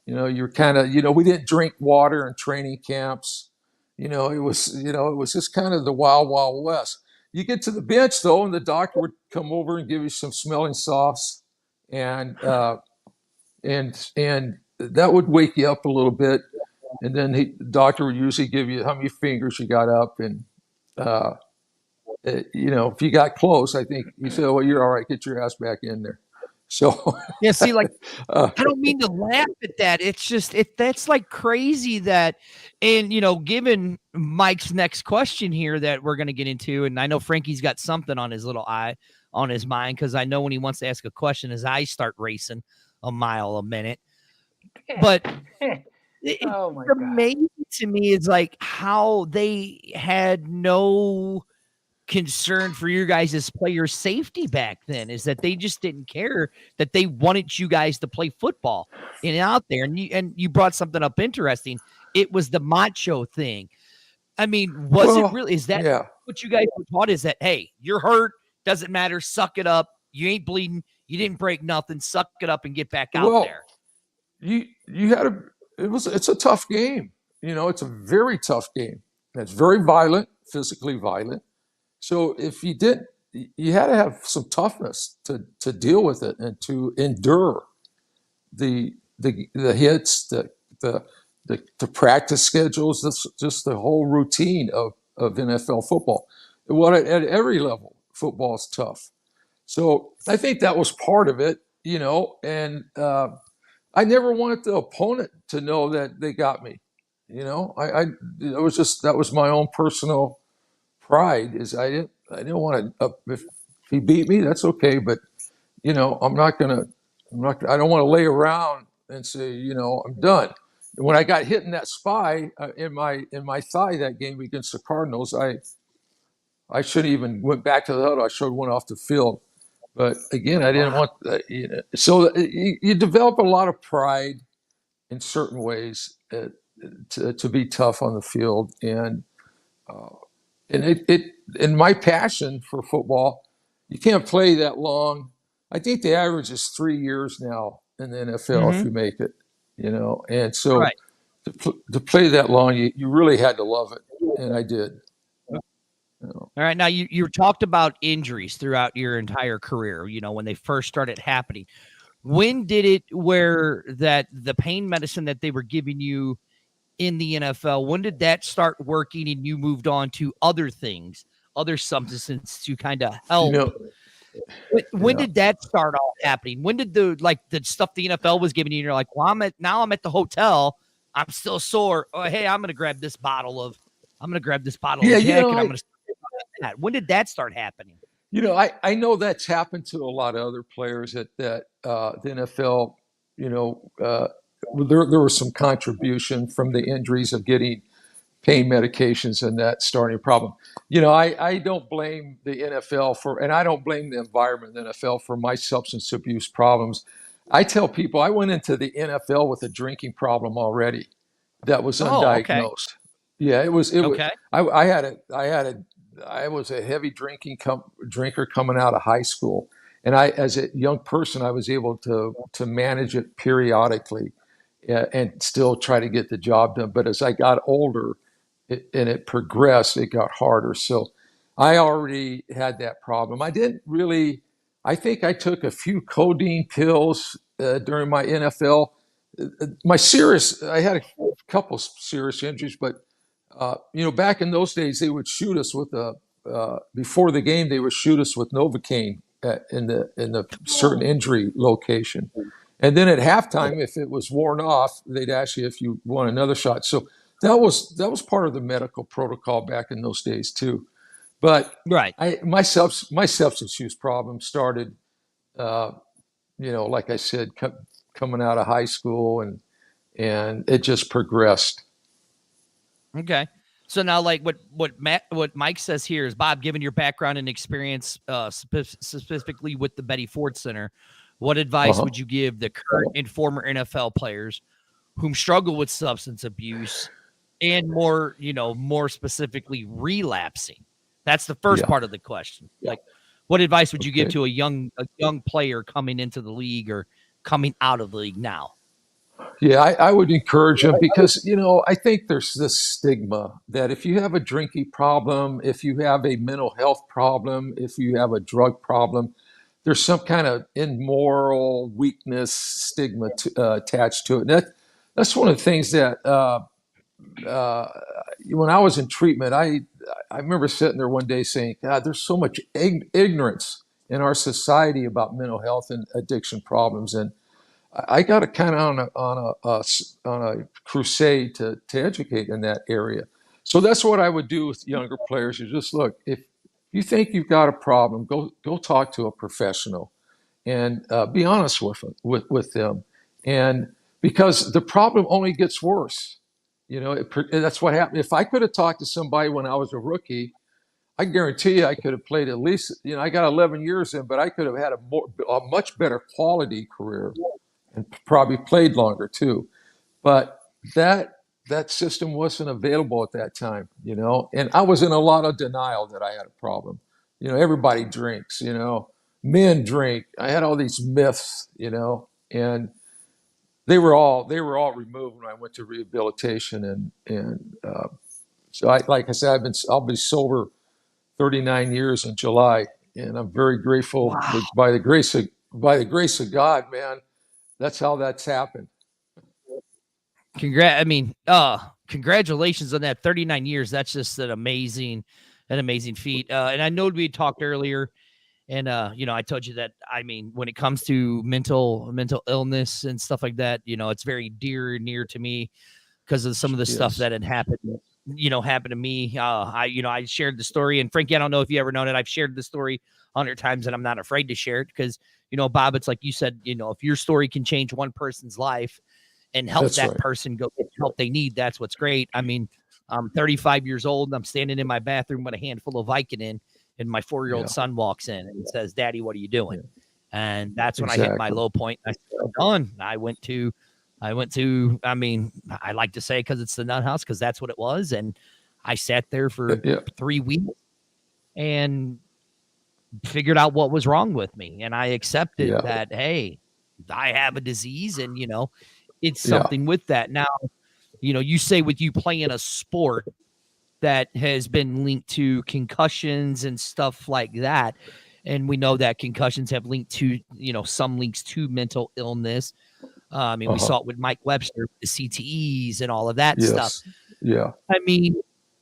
you're kind of, we didn't drink water in training camps. It was just kind of the wild, wild west. You get to the bench though, and the doctor would come over and give you some smelling salts, and that would wake you up a little bit. And then the doctor would usually give you how many fingers you got up, and if you got close, I think you said, "Well, you're all right. Get your ass back in there." So yeah, see, like I don't mean to laugh at that. It's just that's like crazy that, and given Mike's next question here that we're going to get into, and I know Frankie's got something on his little eye on his mind, because I know when he wants to ask a question, his eyes start racing a mile a minute. But it's amazing to me is like how they had no concern for your guys' player safety back then, is that they just didn't care, that they wanted you guys to play football and out there. And you brought something up interesting. It was the macho thing. I mean, it really, is that what you guys were taught, is that, hey, you're hurt, doesn't matter, suck it up, you ain't bleeding, you didn't break nothing, suck it up and get back out there? It's a tough game. It's a very tough game. It's very violent, physically violent. So if you had to have some toughness to deal with it and to endure the hits, the practice schedules, just the whole routine of NFL football. At every level, football is tough. So I think that was part of it, and I never wanted the opponent to know that they got me. That was my own personal pride. Is I didn't want to. If he beat me, that's okay. But I don't want to lay around and say, I'm done. And when I got hit in that spy in my thigh that game against the Cardinals, I I should have even went back to the huddle. I should have went off the field. But again, I didn't want so you develop a lot of pride in certain ways to be tough on the field. And and my passion for football, you can't play that long. I think the average is 3 years now in the NFL if you make it, and so Right. to play that long, you really had to love it. And I did. All right. Now you talked about injuries throughout your entire career, when they first started happening. When did it where that the pain medicine that they were giving you in the NFL, when did that start working and you moved on to other things, other substances to kind of help? When did that start all happening? When did the stuff the NFL was giving you and you're like, well, I'm at the hotel, I'm still sore. Oh, hey, I'm gonna grab this bottle of Jack and I'm gonna that. When did that start happening? I know that's happened to a lot of other players that the NFL, there was some contribution from the injuries of getting pain medications and that starting a problem. I don't blame the NFL and I don't blame the environment in the NFL for my substance abuse problems. I tell people I went into the NFL with a drinking problem already that was undiagnosed. Okay. Yeah, it was. Okay. I was a heavy drinker coming out of high school, and as a young person, I was able to manage it periodically, and still try to get the job done. But as I got older, and it progressed, it got harder. So I already had that problem. I didn't really. I think I took a few codeine pills during my NFL. I had a couple serious injuries, but. Back in those days, they would shoot us with before the game, they would shoot us with Novocaine in the certain injury location. And then at halftime, if it was worn off, they'd ask you if you want another shot. So that was part of the medical protocol back in those days too. But right. My substance use problem started, like I said, coming out of high school, and it just progressed. Okay. So now, like what Mike says here is, Bob, given your background and experience specifically with the Betty Ford Center, what advice would you give the current and former NFL players whom struggle with substance abuse and more specifically relapsing? That's the first part of the question. Like, what advice would you give to a young player coming into the league or coming out of the league now? Yeah, I would encourage them because, I think there's this stigma that if you have a drinking problem, if you have a mental health problem, if you have a drug problem, there's some kind of immoral weakness stigma attached to it. And that's one of the things that when I was in treatment, I remember sitting there one day saying, God, there's so much ignorance in our society about mental health and addiction problems. And I got kind of on a crusade to educate in that area. So that's what I would do with younger players. You just look, if you think you've got a problem, go talk to a professional, and be honest with them. And because the problem only gets worse, that's what happened. If I could have talked to somebody when I was a rookie, I guarantee you I could have played at least. I got 11 years in, but I could have had a much better quality career. And probably played longer too, but that system wasn't available at that time, and I was in a lot of denial that I had a problem. Everybody drinks, men drink. I had all these myths, and they were all removed when I went to rehabilitation, and so like I said, I'll be sober 39 years in July, and I'm very grateful. Wow. by the grace of God, man. That's how that's happened. Congratulations on that 39 years. That's just an amazing feat. And I know we talked earlier, and I told you that, when it comes to mental illness and stuff like that, it's very near to me because of some of the stuff that had happened to me. I shared the story, and Frankie, I don't know if you ever known it. I've shared the story 100 times, and I'm not afraid to share it because, Bob, it's like you said, if your story can change one person's life and help person go get the help they need, that's what's great. I'm 35 years old and I'm standing in my bathroom with a handful of Vicodin, and my 4-year-old son walks in and says, "Daddy, what are you doing?" And that's when I hit my low point. I said, "I'm done." I went to, I mean, I like to say because it's the nut house, because that's what it was. And I sat there for 3 weeks and figured out what was wrong with me. And I accepted that, hey, I have a disease, and, you know, it's something with that. Now, you know, you say with you playing a sport that has been linked to concussions and stuff like that. And we know that concussions have linked to, you know, some links to mental illness. I mean, we saw it with Mike Webster, the CTEs and all of that stuff. Yeah. I mean,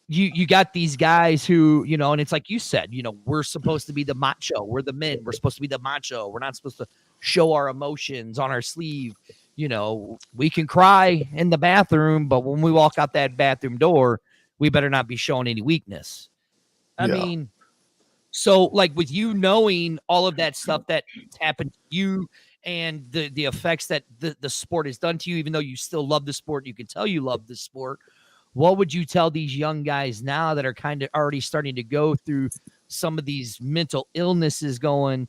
you got these guys who, you know, and it's like you said, you know, we're supposed to be the macho. We're the men. We're supposed to be the macho. We're not supposed to show our emotions on our sleeve. You know, we can cry in the bathroom, but when we walk out that bathroom door, we better not be showing any weakness. I mean, so like with you knowing all of that stuff that's happened to you and the effects that the sport has done to you, even though you still love the sport, you can tell you love the sport. What would you tell these young guys now that are kind of already starting to go through some of these mental illnesses, going,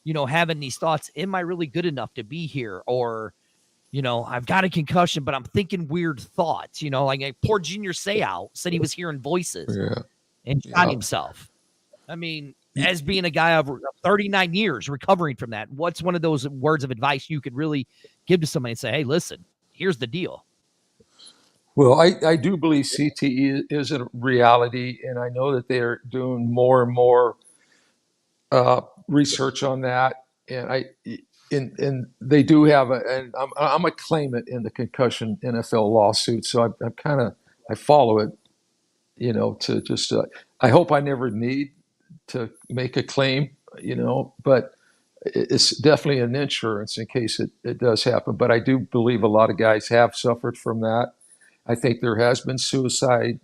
you know, having these thoughts, am I really good enough to be here? Or, you know, I've got a concussion, but I'm thinking weird thoughts, you know, like poor Junior Seau said he was hearing voices and shot himself. I mean, as being a guy of 39 years recovering from that, what's one of those words of advice you could really give to somebody and say, hey, listen, here's the deal? Well, I do believe CTE is a reality, and I know that they're doing more and more research on that. And they do have and I'm a claimant in the concussion NFL lawsuit, so I'm kind of, I follow it, you know, to just I hope I never need to make a claim, you know, but it's definitely an insurance in case it does happen. But I do believe a lot of guys have suffered from that. I think there has been suicide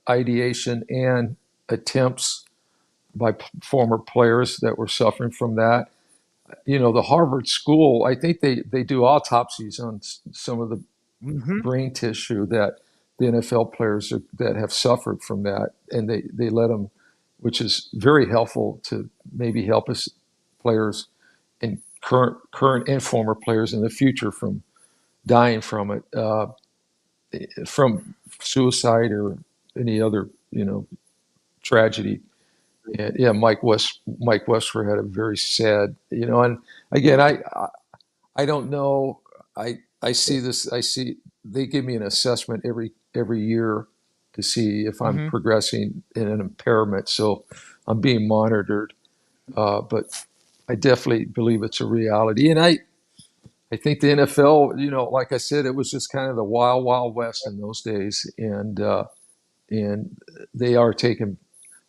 ideation and attempts by former players that were suffering from that. You know, the Harvard School, I think they do autopsies on some of the brain tissue that the NFL players that have suffered from that, and they let them, which is very helpful to maybe help us players and current and former players in the future from dying from it, from suicide or any other, you know, tragedy. And yeah, Mike Westford had a very sad, you know, and again, I don't know. I see this. They give me an assessment every year to see if I'm progressing in an impairment. So I'm being monitored. But I definitely believe it's a reality. And I think the NFL, you know, like I said, it was just kind of the wild, wild west in those days. And they are taking,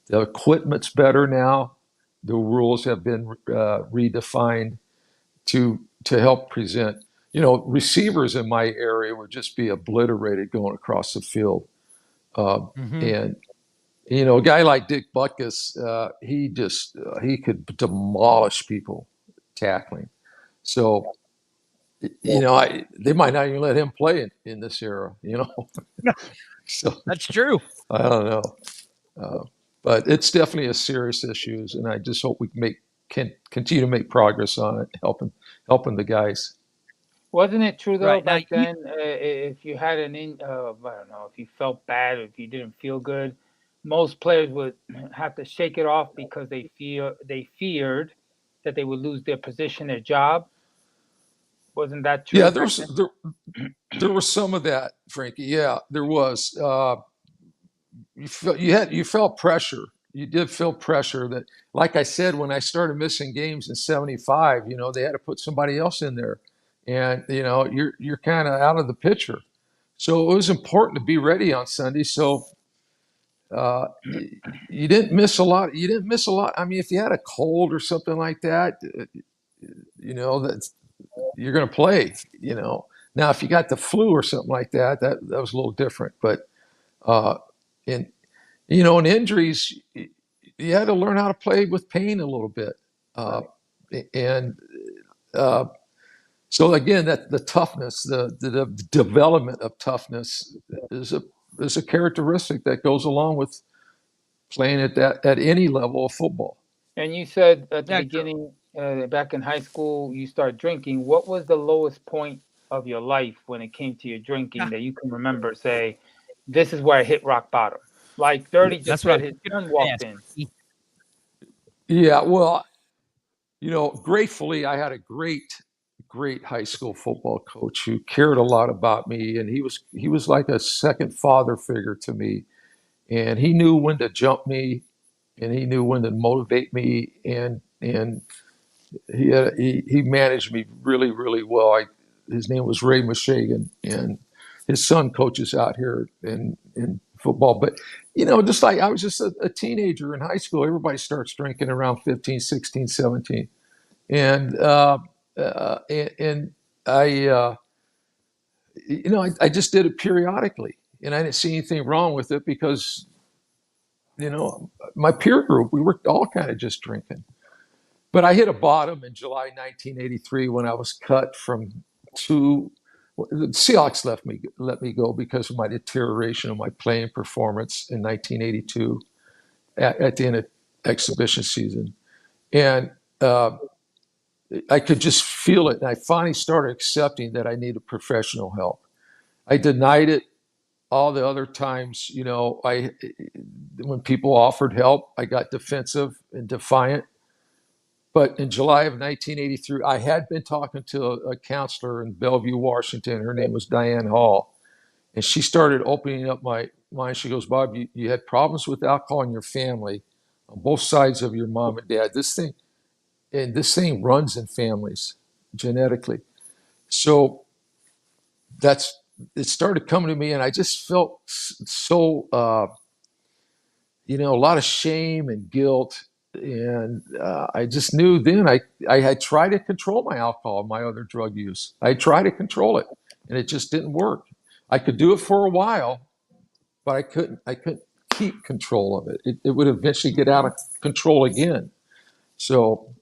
the equipment's better now. The rules have been redefined to help present. You know, receivers in my area would just be obliterated going across the field. And, you know, a guy like Dick Butkus, he could demolish people tackling. So, you know, they might not even let him play in this era, you know. So that's true. I don't know. But it's definitely a serious issue, and I just hope we can continue to make progress on it, helping the guys. Wasn't it true though back then? If you had I don't know, if you felt bad, or if you didn't feel good, most players would have to shake it off because they feared that they would lose their position, their job. Wasn't that true? Yeah, there was some of that, Frankie. Yeah, there was. You felt pressure. You did feel pressure that, like I said, when I started missing games in '75, you know, they had to put somebody else in there, and you know, you're kind of out of the picture. So it was important to be ready on Sunday. So you didn't miss a lot. You didn't miss a lot. I mean, if you had a cold or something like that, you know, that you're going to play. You know, now if you got the flu or something like that, that was a little different. But and you know, in injuries, you had to learn how to play with pain a little bit, and so again, that the toughness, the development of toughness is is a characteristic that goes along with playing at any level of football. And you said at the Yeah, beginning, back in high school, you started drinking. What was the lowest point of your life when it came to your drinking that you can remember? Say, this is where I hit rock bottom. Like Dirty just That's what said, I his was son gonna walked ask. in. Yeah, well, gratefully, I had a great high school football coach who cared a lot about me, and he was like a second father figure to me. And he knew when to jump me, and he knew when to motivate me, and he managed me really, really well. His name was Ray Mushagan, and his son coaches out here in football. But just like I was just a teenager in high school, everybody starts drinking around 15, 16, 17. And and I just did it periodically, and I didn't see anything wrong with it because my peer group, we were all kind of just drinking. But I hit a bottom in July 1983 when I was cut from two. The Seahawks let me go because of my deterioration of my playing performance in 1982 at the end of exhibition season, and I could just feel it. And I finally started accepting that I needed professional help. I denied it all the other times. When people offered help, I got defensive and defiant. But in July of 1983, I had been talking to a counselor in Bellevue, Washington. Her name was Diane Hall. And she started opening up my mind. She goes, Bob, you had problems with alcohol in your family on both sides of your mom and dad. This thing runs in families genetically. So it started coming to me, and I just felt so, a lot of shame and guilt. And I just knew then I had tried to control my alcohol and my other drug use. I tried to control it, and it just didn't work. I could do it for a while, but I couldn't keep control of it. It would eventually get out of control again. So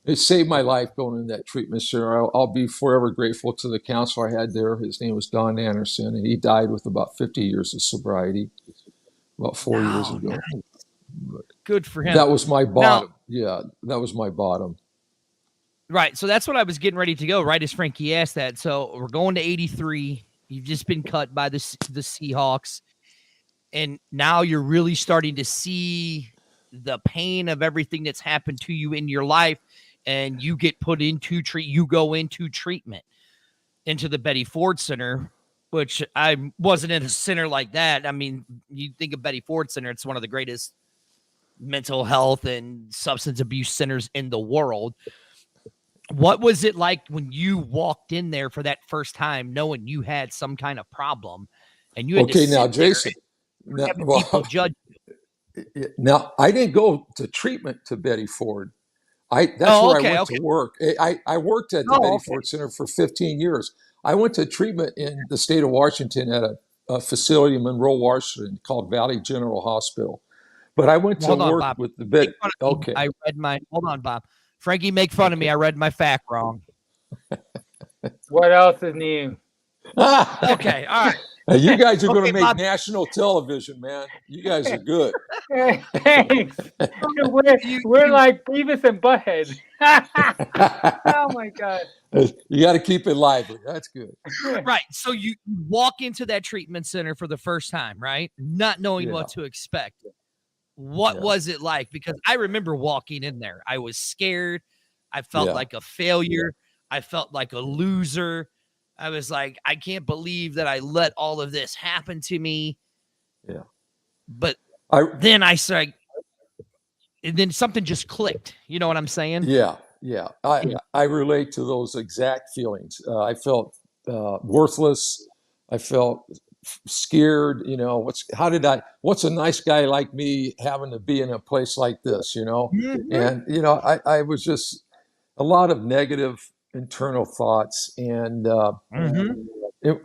it saved my life going in that treatment center. I'll be forever grateful to the counselor I had there. His name was Don Anderson, and he died with about 50 years of sobriety about 4 years ago. Nice. Good for him. That was my bottom. Yeah, that was my bottom. Right. So that's what I was getting ready to go, right as Frankie asked that. So we're going to 83. You've just been cut by the Seahawks. And now you're really starting to see the pain of everything that's happened to you in your life. And you get put into you go into treatment, into the Betty Ford Center, which I wasn't in a center like that. I mean, you think of Betty Ford Center, it's one of the greatest mental health and substance abuse centers in the world. What was it like when you walked in there for that first time, knowing you had some kind of problem, and you had to now, sit there Jason, and people judge you? Now I didn't go to treatment to Betty Ford. That's where I went to work. I worked at the Betty Ford Center for 15 years. I went to treatment in the state of Washington at a facility in Monroe, Washington called Valley General Hospital. But I went to work Bob. with the Betty. Okay. I read hold on, Bob. Frankie, make fun of me. I read my fact wrong. What else is new? Okay, all right. You guys are going to make Bob. National television, man. You guys are good. Thanks. We're like Beavis and Butthead. Oh my God. You got to keep it lively. That's good. Right. So you walk into that treatment center for the first time, right? Not knowing what to expect. What was it like? Because I remember walking in there. I was scared. I felt like a failure. I felt like a loser. I was like, I can't believe that I let all of this happen to me. Yeah. But then I said, and then something just clicked. You know what I'm saying? Yeah. Yeah. I relate to those exact feelings. I felt worthless. I felt scared. What's a nice guy like me having to be in a place like this, Mm-hmm. And, I was just a lot of negative internal thoughts, and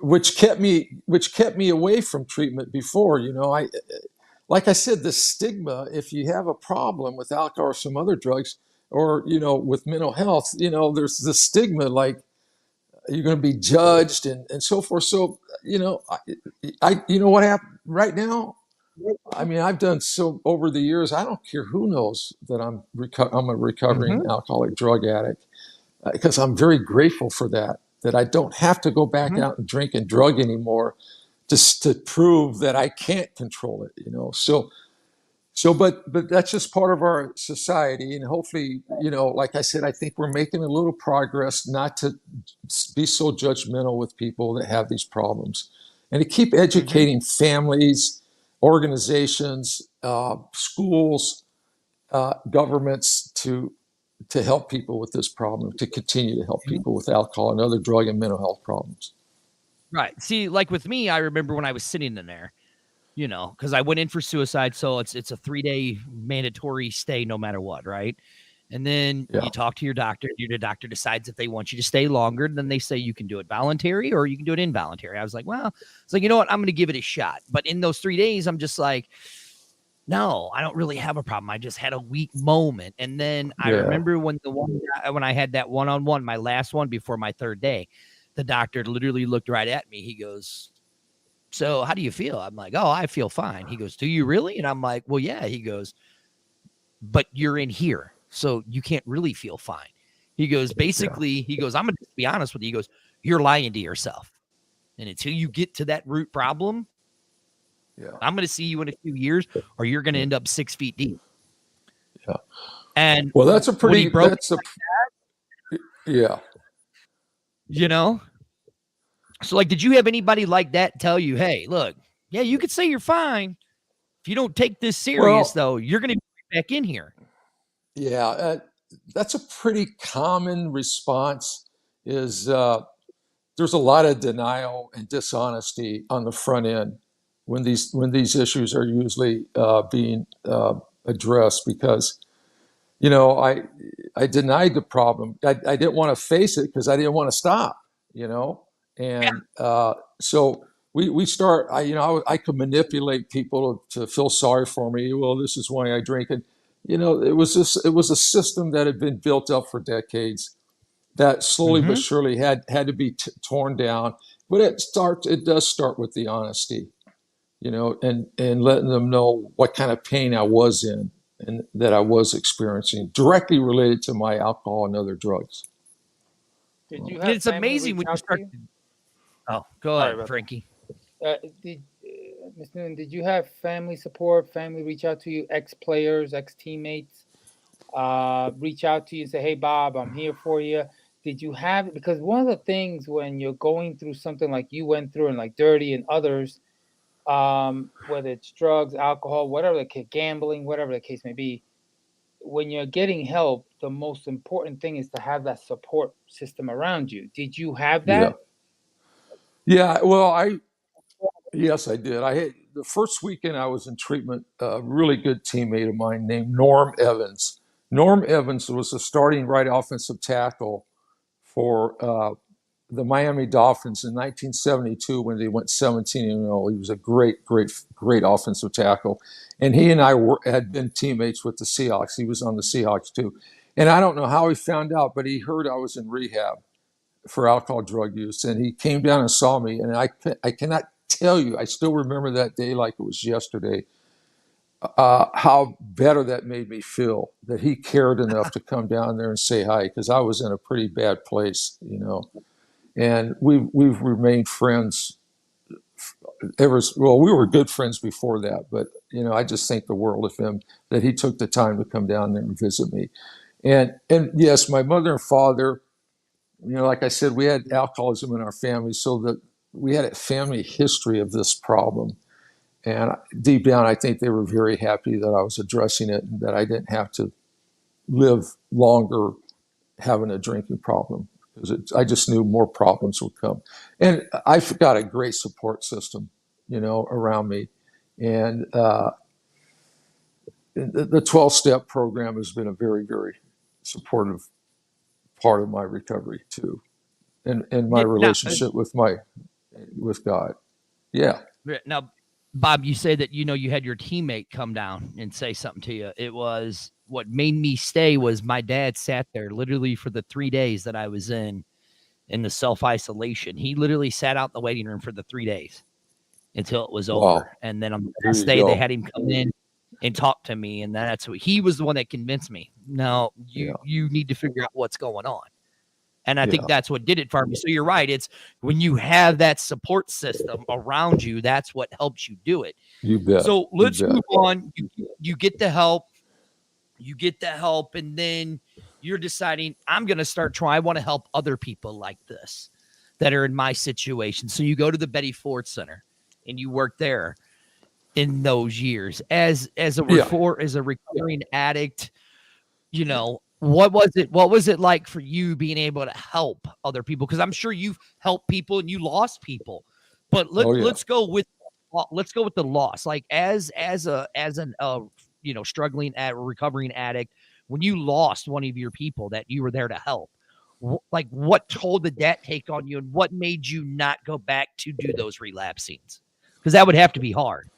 which kept me away from treatment before. Like I said, the stigma, if you have a problem with alcohol or some other drugs, or with mental health, there's the stigma, like you're going to be judged and so forth. So, you know what happened right now? I mean, I've done so over the years. I don't care who knows that I'm a recovering alcoholic drug addict, because I'm very grateful for that I don't have to go back out and drink and drug anymore just to prove that I can't control it, but that's just part of our society. And hopefully, like I said, I think we're making a little progress not to be so judgmental with people that have these problems, and to keep educating families, organizations, schools, governments to help people with this problem, to continue to help people with alcohol and other drug and mental health problems. Right. See, like with me, I remember when I was sitting in there, because I went in for suicide. So it's a 3-day mandatory stay no matter what. Right. And then you talk to your doctor. Your doctor decides if they want you to stay longer. Then they say you can do it voluntary or you can do it involuntary. I was like, well, it's like, you know what? I'm going to give it a shot. But in those 3 days, I'm just like, no, I don't really have a problem. I just had a weak moment. And then I remember when I had that one-on-one, my last one before my 3rd day, the doctor literally looked right at me. He goes, so how do you feel? I'm like, oh, I feel fine. He goes, do you really? And I'm like, well, yeah. He goes, but you're in here, so you can't really feel fine. He goes, basically, he goes, I'm going to be honest with you. He goes, you're lying to yourself. And until you get to that root problem, I'm going to see you in a few years, or you're going to end up 6 feet deep. Yeah. And well, that's a pretty, So like, did you have anybody like that tell you, hey, look, yeah, you could say you're fine. If you don't take this serious, though, you're going to be back in here. Yeah. That's a pretty common response is there's a lot of denial and dishonesty on the front end when these issues are usually being addressed, because I denied the problem. I didn't want to face it because I didn't want to stop, and so we start. I could manipulate people to feel sorry for me. Well, this is why I drink, and it was a system that had been built up for decades that slowly but surely had to be torn down. But it does start with the honesty. And letting them know what kind of pain I was in and that I was experiencing, directly related to my alcohol and other drugs. Did you have it's amazing when you start. Oh, go ahead, Frankie. Ms. Noonan, did you have family support, family reach out to you, ex-players, ex-teammates, reach out to you and say, hey, Bob, I'm here for you? Did you have, because one of the things when you're going through something like you went through and like Dirty and others, whether it's drugs, alcohol, whatever the case, gambling, whatever the case may be, when you're getting help, the most important thing is to have that support system around you. Did you have that? Yeah. Well, yes, I did. I had the first weekend I was in treatment, a really good teammate of mine named Norm Evans. Norm Evans was the starting right offensive tackle for the Miami Dolphins in 1972 when they went 17-0. He was a great offensive tackle. And he and I had been teammates with the Seahawks. He was on the Seahawks too. And I don't know how he found out, but he heard I was in rehab for alcohol drug use. And he came down and saw me. And I cannot tell you, I still remember that day like it was yesterday, how better that made me feel, that he cared enough to come down there and say hi, because I was in a pretty bad place, And we've remained friends we were good friends before that, but I just think the world of him that he took the time to come down there and visit me. And yes, my mother and father, like I said, we had alcoholism in our family, so that we had a family history of this problem. And deep down, I think they were very happy that I was addressing it and that I didn't have to live longer having a drinking problem, because I just knew more problems would come. And I've got a great support system, around me. And the 12-step program has been a very, very supportive part of my recovery too, and my relationship with God. Yeah. Now, Bob, you say that, you had your teammate come down and say something to you. It was what made me stay was my dad sat there literally for the 3 days that I was in. in the self-isolation. He literally sat out in the waiting room for the 3 days until it was Wow. over. And then on the There last you day, they go. had him come in and talk to me. And that's what he was the one that convinced me. No, you need to figure out what's going on. And I think that's what did it for me. So you're right. It's when you have that support system around you, that's what helps you do it. You bet. So let's You bet. move on. You get the help. You get the help, and then you're deciding, I'm going to start trying. I want to help other people like this that are in my situation. So you go to the Betty Ford Center, and you work there in those years as a recovering addict. You know, what was it like for you being able to help other people? Because I'm sure you've helped people and you lost people, but let's go with the loss. Like as an struggling recovering addict, when you lost one of your people that you were there to help, like what toll did that take on you, and what made you not go back to do those relapse scenes? Because that would have to be hard.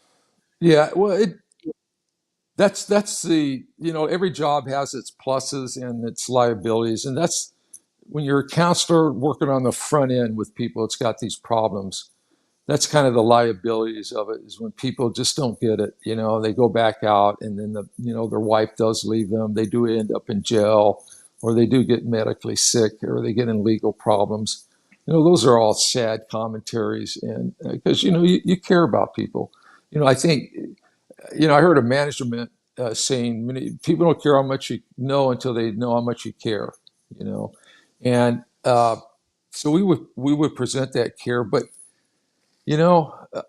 Yeah, well, that's the, every job has its pluses and its liabilities, and that's when you're a counselor working on the front end with people, it's got these problems. That's kind of the liabilities of it, is when people just don't get it. They go back out, and then their wife does leave them. They do end up in jail, or they do get medically sick, or they get in legal problems. Those are all sad commentaries, and because you care about people. I think, I heard a management saying, people don't care how much you know until they know how much you care. And so we would present that care, but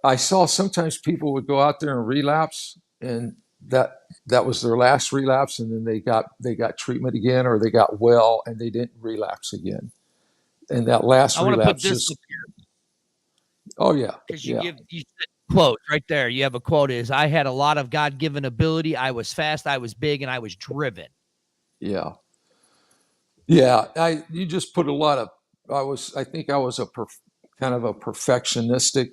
I saw sometimes people would go out there and relapse, and that was their last relapse, and then they got treatment again, or they got well and they didn't relapse again. And that last relapse just, oh yeah, because you said quote right there. You have a quote is, I had a lot of God-given ability. I was fast, I was big, and I was driven. Yeah. You just put a lot of, I think I was kind of a perfectionistic,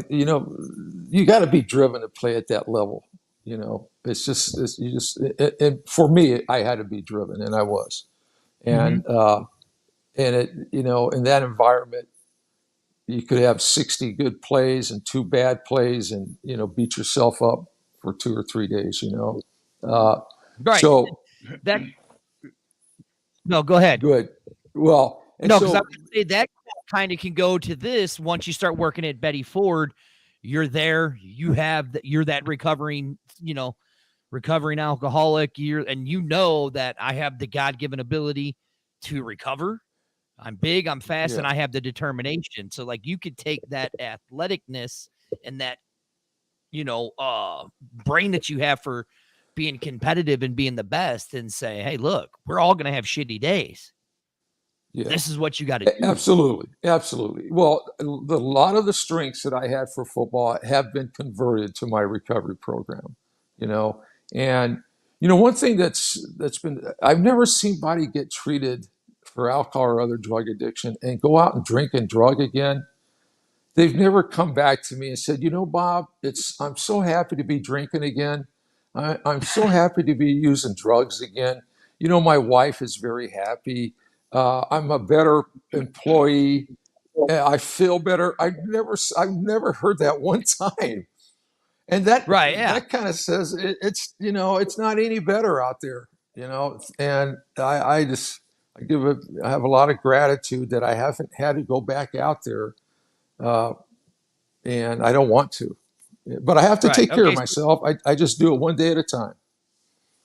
you got to be driven to play at that level. And for me, I had to be driven, and I was. And, and it, in that environment, you could have 60 good plays and 2 bad plays, and, beat yourself up for 2 or 3 days, Right. So no, go ahead. Good. Well, no, because I would say that kind of can go to this. Once you start working at Betty Ford, you're there. You're that recovering alcoholic. And that I have the God-given ability to recover. I'm big, I'm fast, and I have the determination. So like you could take that athleticness and that, brain that you have for being competitive and being the best, and say, hey, look, we're all going to have shitty days. Yeah. This is what you got to do. Absolutely. Well, a lot of the strengths that I had for football have been converted to my recovery program, and, one thing that's been, I've never seen anybody get treated for alcohol or other drug addiction and go out and drink and drug again. They've never come back to me and said, Bob, I'm so happy to be drinking again. I'm so happy to be using drugs again. My wife is very happy. I'm a better employee. I feel better. I've never heard that one time. And that kind of says it's not any better out there, and I have a lot of gratitude that I haven't had to go back out there. And I don't want to, but I have to take care of myself. I just do it one day at a time.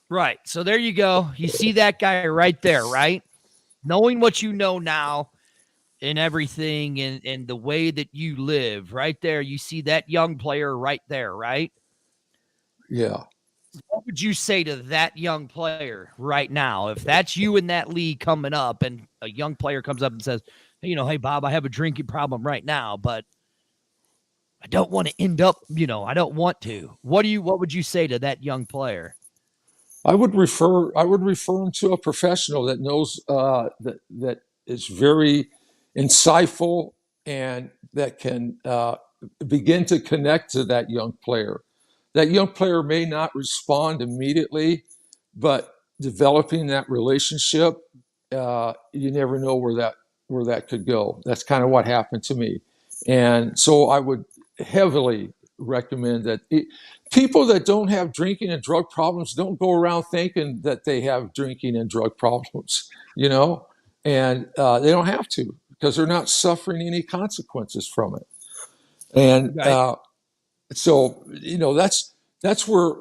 Right. So there you go. You see that guy right there, right? Knowing what you know now and everything, and the way that you live right there. You see that young player right there, right? Yeah. What would you say to that young player right now? If that's you in that league coming up, and a young player comes up and says, hey, Bob, I have a drinking problem right now, but I don't want to end up, I don't want to. What would you say to that young player? I would refer him to a professional that knows that is very insightful, and that can begin to connect to that young player. That young player may not respond immediately, but developing that relationship you never know where that could go. That's kind of what happened to me. And so I would heavily recommend that people that don't have drinking and drug problems don't go around thinking that they have drinking and drug problems, you know, and they don't have to, because they're not suffering any consequences from it. And so, you know, that's where,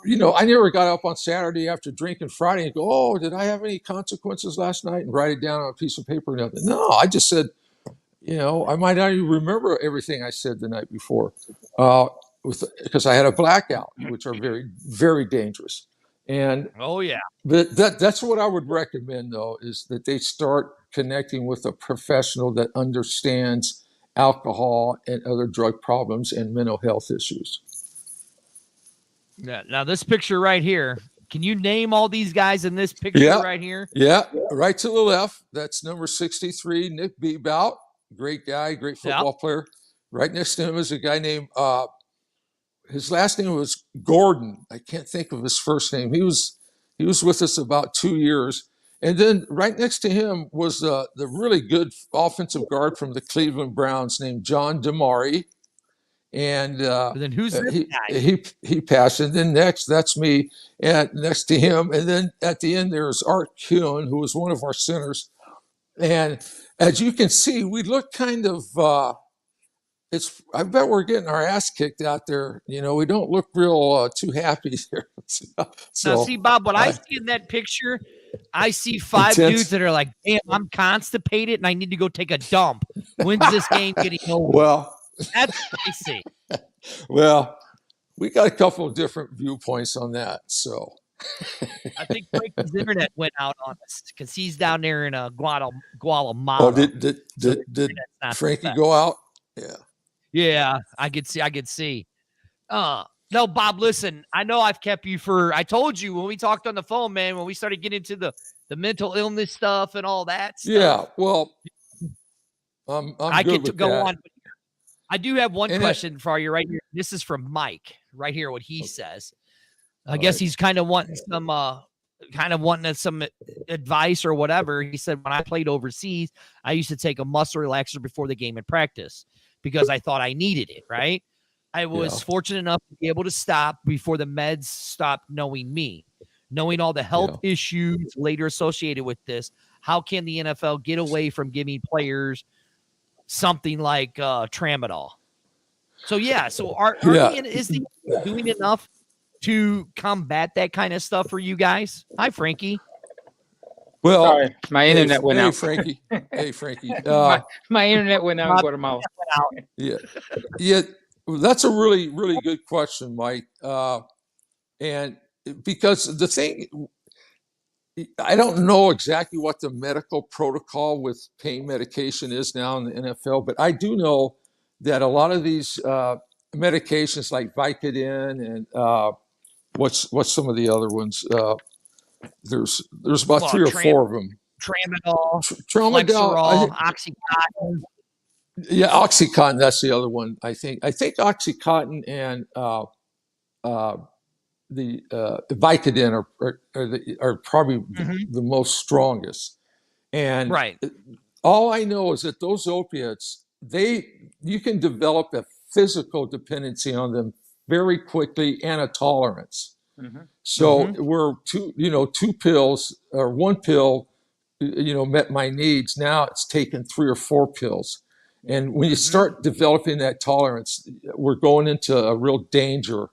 you know, I never got up on Saturday after drinking Friday and go, oh, did I have any consequences last night, and write it down on a piece of paper or nothing. No, I just said, you know, I might not even remember everything I said the night before, because I had a blackout, which are very, very dangerous. And but that's what I would recommend, though, is that they start connecting with a professional that understands alcohol and other drug problems and mental health issues. Yeah. Now this picture right here, can you name all these guys in this picture right here? Yeah. Right to the left, that's number 63, Nick Bebout. Great guy, great football player. Right next to him is a guy named, his last name was Gordon. I can't think of his first name. He was with us about 2 years. And then right next to him was the really good offensive guard from the Cleveland Browns named John Damari. And then who's this guy? He passed. And then next, that's me. And next to him. And then at the end, there's Art Kuhn, who was one of our centers. And as you can see, we look kind of, I bet we're getting our ass kicked out there. You know, we don't look real too happy here. Now, see, Bob, what I see in that picture, I see 5 dudes that are like, damn, I'm constipated and I need to go take a dump. When's this game getting over? Well, that's what I see. Well, we got a couple of different viewpoints on that. So I think Frankie's internet went out on us because he's down there in Guatemala. Oh, did Frankie go out? Yeah. Yeah, I could see. No, Bob, listen, I know I've kept you I told you when we talked on the phone, man, when we started getting into the mental illness stuff and all that stuff. Yeah, well, I get to go on. I do have one question for you right here. This is from Mike right here, what he says. I guess he's kind of wanting some advice or whatever. He said, when I played overseas, I used to take a muscle relaxer before the game in practice because I thought I needed it, right? I was fortunate enough to be able to stop before the meds stopped knowing me. Knowing all the health issues later associated with this, how can the NFL get away from giving players something like tramadol? So, is he doing enough to combat that kind of stuff for you guys? Hi, Frankie. Well, sorry, my internet went out. Frankie. Hey, Frankie. My internet went out in Guatemala. Yeah. That's a really, really good question, Mike. And because the thing, I don't know exactly what the medical protocol with pain medication is now in the NFL, but I do know that a lot of these medications like Vicodin and what's some of the other ones? There's about 3 or 4 of them. Tramadol, Oxycontin. Yeah, Oxycontin. That's the other one. I think Oxycontin and the Vicodin are probably the most strongest. And all I know is that those opiates, you can develop a physical dependency on them very quickly and a tolerance. So we're 2 pills or 1 pill, met my needs. Now it's taken 3 or 4 pills. And when you start developing that tolerance, we're going into a real danger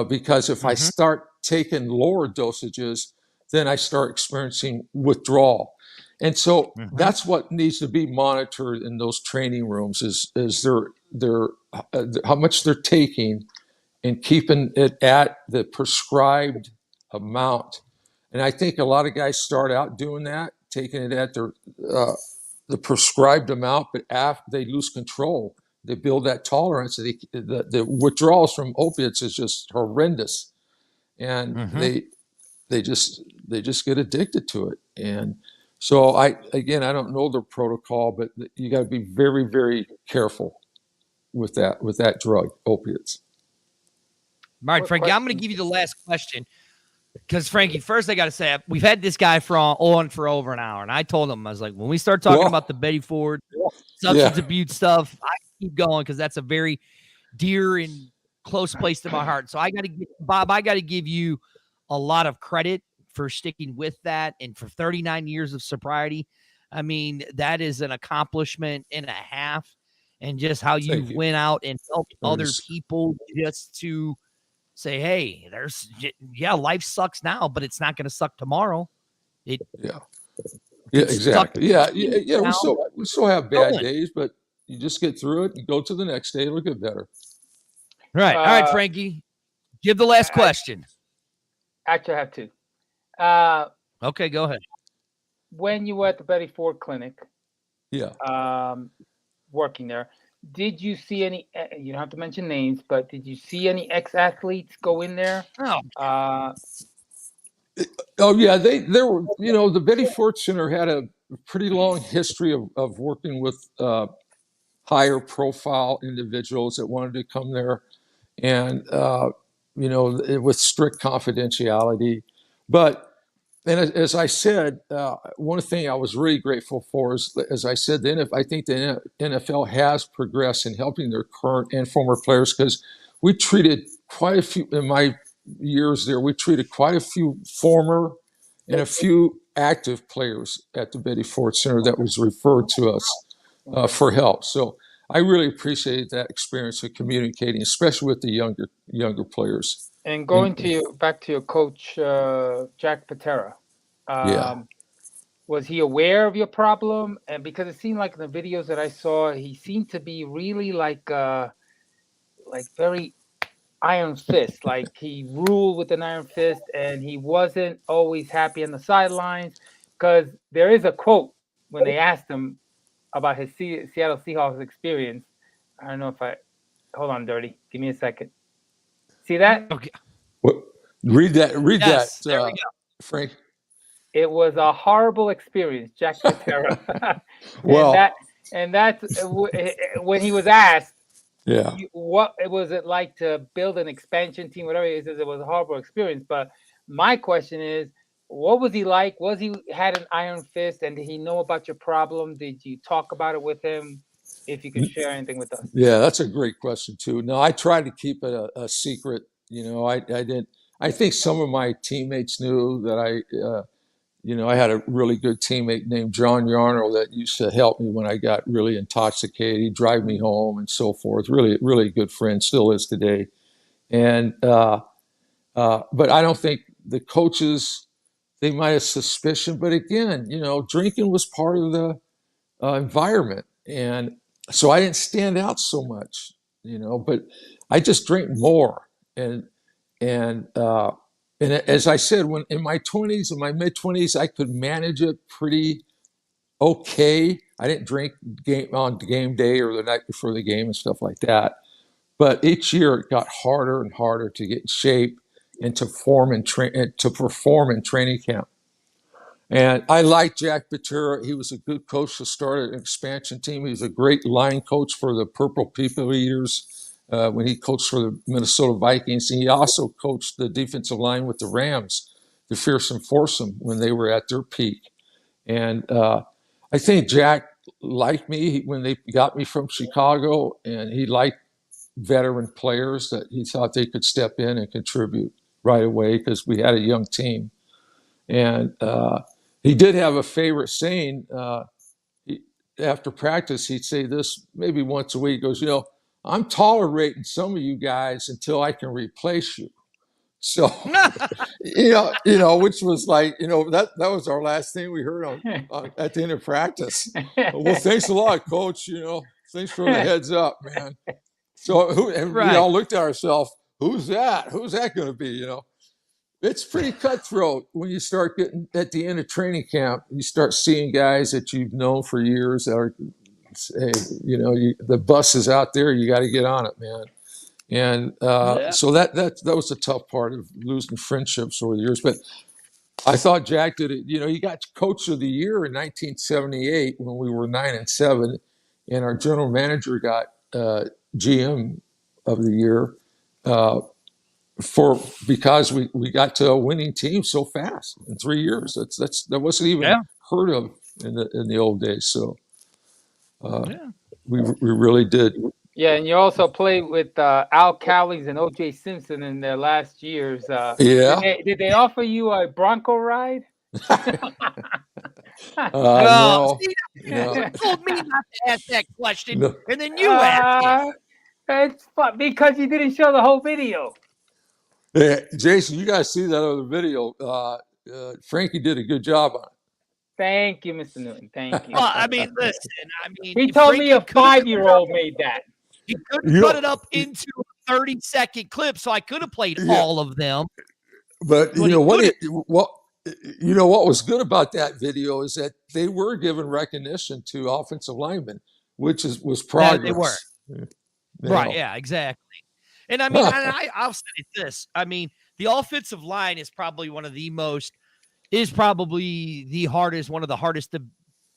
because if I start taking lower dosages, then I start experiencing withdrawal. And so that's what needs to be monitored in those training rooms is their how much they're taking and keeping it at the prescribed amount. And I think a lot of guys start out doing that, taking it at the prescribed amount, but after they lose control, they build that tolerance. The withdrawals from opiates is just horrendous, and they just get addicted to it. And so I don't know the protocol, but you got to be very, very careful with that drug, opiates. All right, Frankie, I'm going to give you the last question. Because Frankie, first I got to say, we've had this guy for over an hour, and I told him, I was like, when we start talking about the Betty Ford substance abuse stuff, I keep going because that's a very dear and close place to my heart. So I got to give you a lot of credit for sticking with that, and for 39 years of sobriety. I mean, that is an accomplishment and a half, and just how you went out and helped other people just to say, hey, life sucks now, but it's not going to suck tomorrow. Exactly. Yeah. We still have bad days, but you just get through it and go to the next day. It'll get better. Right. All right, Frankie, give the last question. Actually, I have two. Okay, go ahead. When you were at the Betty Ford Clinic, working there, did you see any? You don't have to mention names, but did you see any ex-athletes go in there? Oh yeah, there were. The Betty Ford Center had a pretty long history of working with higher profile individuals that wanted to come there, and with strict confidentiality. But as I said, one thing I was really grateful for is, as I said, I think the NFL has progressed in helping their current and former players, because we treated quite a few in my years there. We treated quite a few former and a few active players at the Betty Ford Center that was referred to us for help. So I really appreciate that experience of communicating, especially with the younger players. And going back to your coach, Jack Patera, was he aware of your problem? And because it seemed like in the videos that I saw, he seemed to be really like very iron fist, like he ruled with an iron fist, and he wasn't always happy on the sidelines. Because there is a quote when they asked him about his Seattle Seahawks experience. I don't know if hold on, Dirty. Give me a second. See that? Okay. Read that, Frank. It was a horrible experience, Jack Patera. Well, and that's when he was asked, what was it like to build an expansion team, whatever. He says it was a horrible experience. But my question is, what was he like? Was he had an iron fist, and did he know about your problem? Did you talk about it with him? If you could share anything with us. Yeah, that's a great question too. No, I tried to keep it a secret. I didn't. I think some of my teammates knew that I had a really good teammate named John Yarnell that used to help me when I got really intoxicated. He'd drive me home and so forth. Really, really good friend, still is today. And but I don't think the coaches, they might have suspicion. But again, drinking was part of the environment, and so I didn't stand out so much. But I just drink more, and as I said, when in my 20s, in my mid-20s, I could manage it pretty okay. I didn't drink on game day or the night before the game and stuff like that. But each year it got harder and harder to get in shape and to perform in training camp. And I like Jack Patera. He was a good coach to start an expansion team. He was a great line coach for the Purple People Eaters when he coached for the Minnesota Vikings. And he also coached the defensive line with the Rams, the Fearsome Foursome, when they were at their peak. And I think Jack liked me when they got me from Chicago, and he liked veteran players that he thought they could step in and contribute right away because we had a young team. And he did have a favorite saying. After practice, he'd say this maybe once a week. He goes, I'm tolerating some of you guys until I can replace you. So, which was like, that was our last thing we heard on at the end of practice. Well, thanks a lot, Coach. Thanks for the heads up, man. So we all looked at ourselves. Who's that? Who's that going to be? It's pretty cutthroat when you start getting at the end of training camp. You start seeing guys that you've known for years that are, the bus is out there. You got to get on it, man. And so that was the tough part of losing friendships over the years. But I thought Jack did it. He got Coach of the Year in 1978 when we were 9-7, and our general manager got GM of the Year. because we got to a winning team so fast in 3 years. That wasn't even heard of in the old days. So we really did. Yeah, and you also played with Al Cowlings and O.J. Simpson in their last years. Did they offer you a Bronco ride? No. You told me not to ask that question, No. and then you asked it. It's fun because you didn't show the whole video. Yeah, Jason, you guys see that other video? Frankie did a good job on it. Thank you, Mr. Newton. Thank you. Well, I mean, listen. He told me a 5-year-old made that. He could have cut it up into a 30-second clip, so I could have played all of them. But you know what was good about that video is that they were giving recognition to offensive linemen, which was progress. They were. Right, yeah, exactly. And I mean, I'll say this. I mean, the offensive line is probably one of the hardest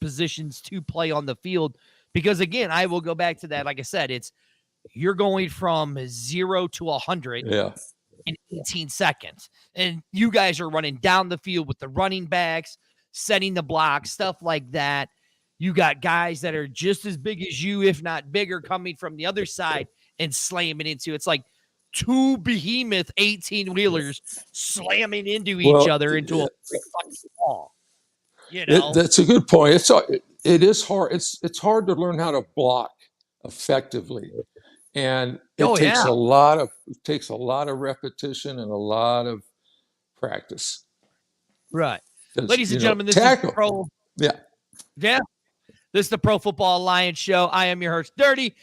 positions to play on the field. Because again, I will go back to that. Like I said, you're going from 0 to 100 in 18 seconds. And you guys are running down the field with the running backs, setting the block, stuff like that. You got guys that are just as big as you, if not bigger, coming from the other side and slamming into. It's like two behemoth 18-wheelers slamming into each other into a fucking wall. You know? That's a good point. It is hard. It's hard to learn how to block effectively, and it takes a lot of repetition and a lot of practice. Right, ladies and gentlemen, this is Pro. Yeah. This is the Pro Football Alliance show. I am your host, Dirty.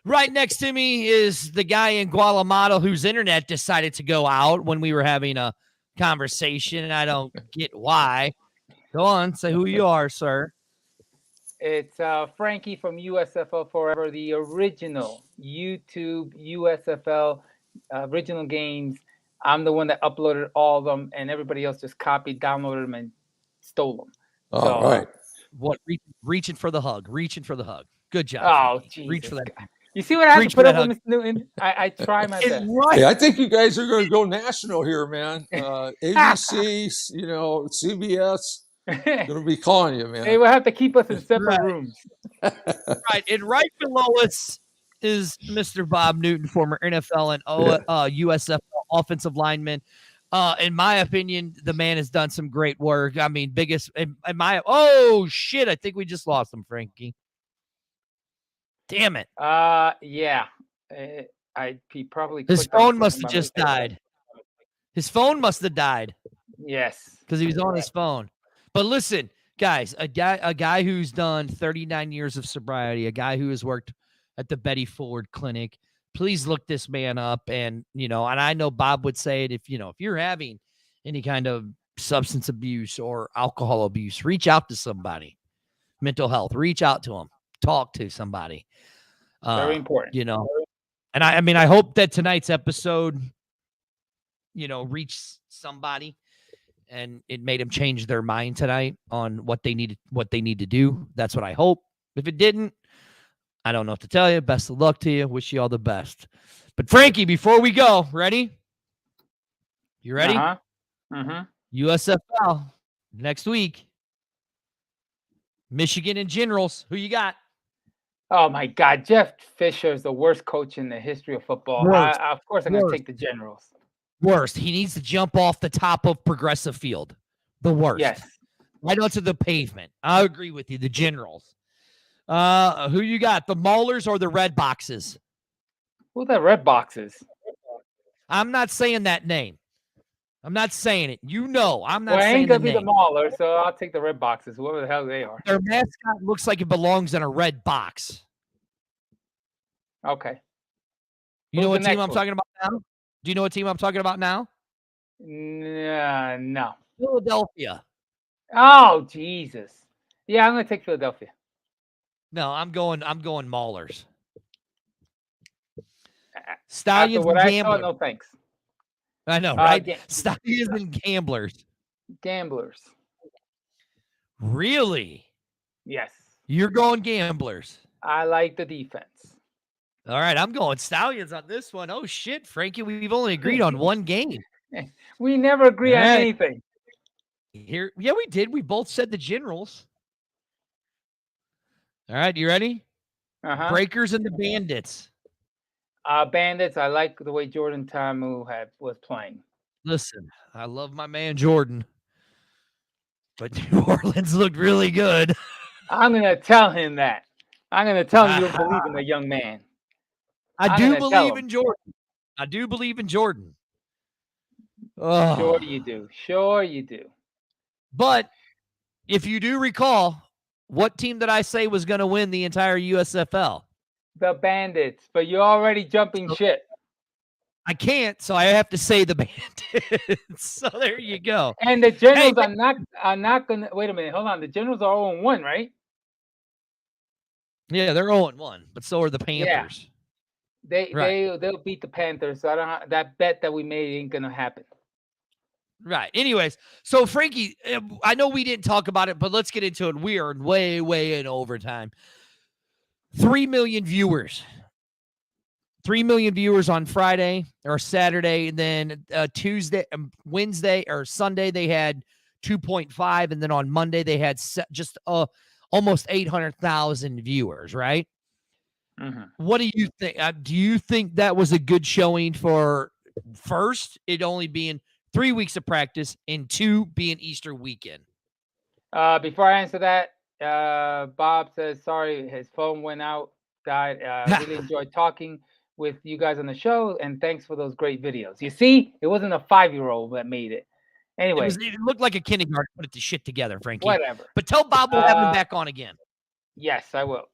Right next to me is the guy in Guatemala whose internet decided to go out when we were having a conversation, and I don't get why. Go on, say who you are, sir. It's Frankie from USFL Forever, the original YouTube USFL original games. I'm the one that uploaded all of them, and everybody else just copied, downloaded them, and stole them. All right. What? Reaching for the hug. Good job. Oh, Jesus. Reach for that. You see what I have to put up with, Mr. Newton? I try my best. Hey, I think you guys are going to go national here, man. ABC, CBS, going to be calling you, man. They will have to keep us in separate rooms. Right, and right below us is Mr. Bob Newton, former NFL and USFL offensive lineman. In my opinion, the man has done some great work. I mean, oh shit! I think we just lost him, Frankie. Damn it. Yeah. He probably. His phone must have just died. His phone must have died. Yes. Because he was on his phone. But listen, guys, a guy who's done 39 years of sobriety, a guy who has worked at the Betty Ford Clinic. Please look this man up. And, and I know Bob would say it, if you're having any kind of substance abuse or alcohol abuse, reach out to somebody. Mental health, reach out to them, talk to somebody. Very important. And I hope that tonight's episode, reached somebody and it made them change their mind tonight on what they need to do. That's what I hope. If it didn't, I don't know what to tell you. Best of luck to you. Wish you all the best. But Frankie, before we go, ready? You ready? USFL next week. Michigan and Generals. Who you got? Oh my God, Jeff Fisher is the worst coach in the history of football. Of course, I'm going to take the Generals. Worst. He needs to jump off the top of Progressive Field. The worst. Yes. Right onto the pavement. I agree with you. The Generals. Who you got? The Maulers or the Red Boxes? Who the Red Boxes? I'm not saying that name. I'm not saying it. I'm not saying the name. Well, it ain't going to be the Maulers, so I'll take the Red Boxes, whoever the hell they are. Their mascot looks like it belongs in a red box. Okay. You know what team I'm talking about now? Do you know what team I'm talking about now? No. Philadelphia. Oh, Jesus. Yeah, I'm going to take Philadelphia. No, I'm going Maulers. Stallions and Gamblers. No thanks. I know, right? Stallions and Gamblers. Gamblers. Really? Yes. You're going Gamblers. I like the defense. All right, I'm going Stallions on this one. Oh shit, Frankie, we've only agreed on one game. We never agree on All right. anything. Here, yeah, we did. We both said the Generals. All right, you ready? Breakers and the Bandits. Bandits. I like the way Jordan Ta'amu was playing. Listen, I love my man Jordan, but New Orleans looked really good. I'm gonna tell him that. I'm gonna tell him you don't believe in the young man. I do believe in Jordan. I do believe in Jordan. Oh. Sure you do. Sure you do. But if you do recall, what team did I say was going to win the entire USFL? The Bandits. But you're already jumping shit. I can't, so I have to say the Bandits. So there you go. And the Generals are not gonna wait a minute. Hold on. The Generals are 0-1, right? Yeah, they're 0-1, but so are the Panthers. Yeah. They'll beat the Panthers. So that bet that we made ain't gonna happen. Right. Anyways, so Frankie, I know we didn't talk about it, but let's get into it. We are way, way in overtime. 3 million viewers. 3 million viewers on Friday or Saturday, and then Tuesday, Wednesday, or Sunday they had 2.5, and then on Monday they had just almost 800,000 viewers. Right? Mm-hmm. What do you think? Do you think that was a good showing for first it only being 3 weeks of practice and 2 being Easter weekend? Before I answer that, Bob says sorry his phone went out, died. Really enjoyed talking with you guys on the show, and thanks for those great videos. You see, it wasn't a 5-year-old that made it. Anyway, it looked like a kindergarten put the shit together, Frankie. Whatever. But tell Bob we'll have him back on again. Yes, I will.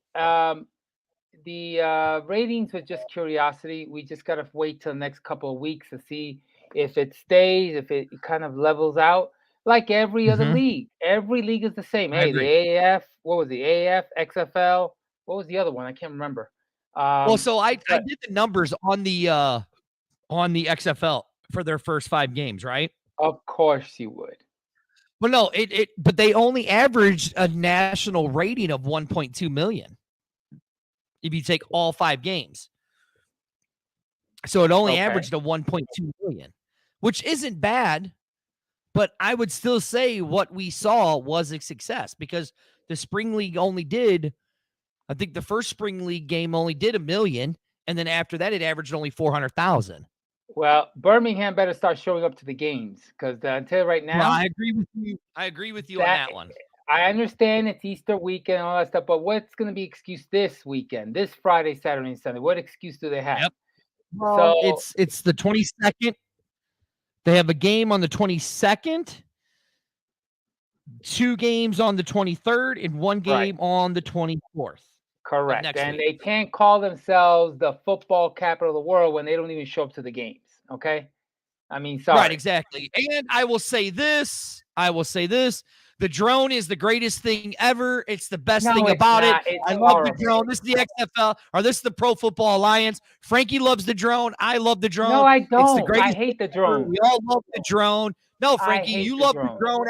The ratings was just curiosity. We just gotta wait till the next couple of weeks to see if it stays, if it kind of levels out, like every other league. Every league is the same. Hey, the AAF, what was the AAF, XFL? What was the other one? I can't remember. Well, so I did the numbers on the XFL for their first 5 games, right? Of course you would. Well, no, but they only averaged a national rating of 1.2 million. If you take all 5 games. So it only averaged a 1.2 million, which isn't bad, but I would still say what we saw was a success because the spring league only did, I think the first spring league game only did 1 million. And then after that, it averaged only 400,000. Well, Birmingham better start showing up to the games because until right now, well, I agree with you. I agree with you on that one. I understand it's Easter weekend and all that stuff, but what's going to be excuse this weekend, this Friday, Saturday, and Sunday? What excuse do they have? Yep. Well, so it's the 22nd. They have a game on the 22nd, 2 games on the 23rd, and 1 game on the 24th. Correct. And they can't call themselves the football capital of the world when they don't even show up to the games. Okay. I mean, sorry. Right, exactly. And I will say this. The drone is the greatest thing ever. It's the best thing about it. I love the drone. This is the XFL, or this is the Pro Football Alliance. Frankie loves the drone. I love the drone. No, I don't. It's the greatest I hate the drone. We all love the drone. No, Frankie, you love the drone.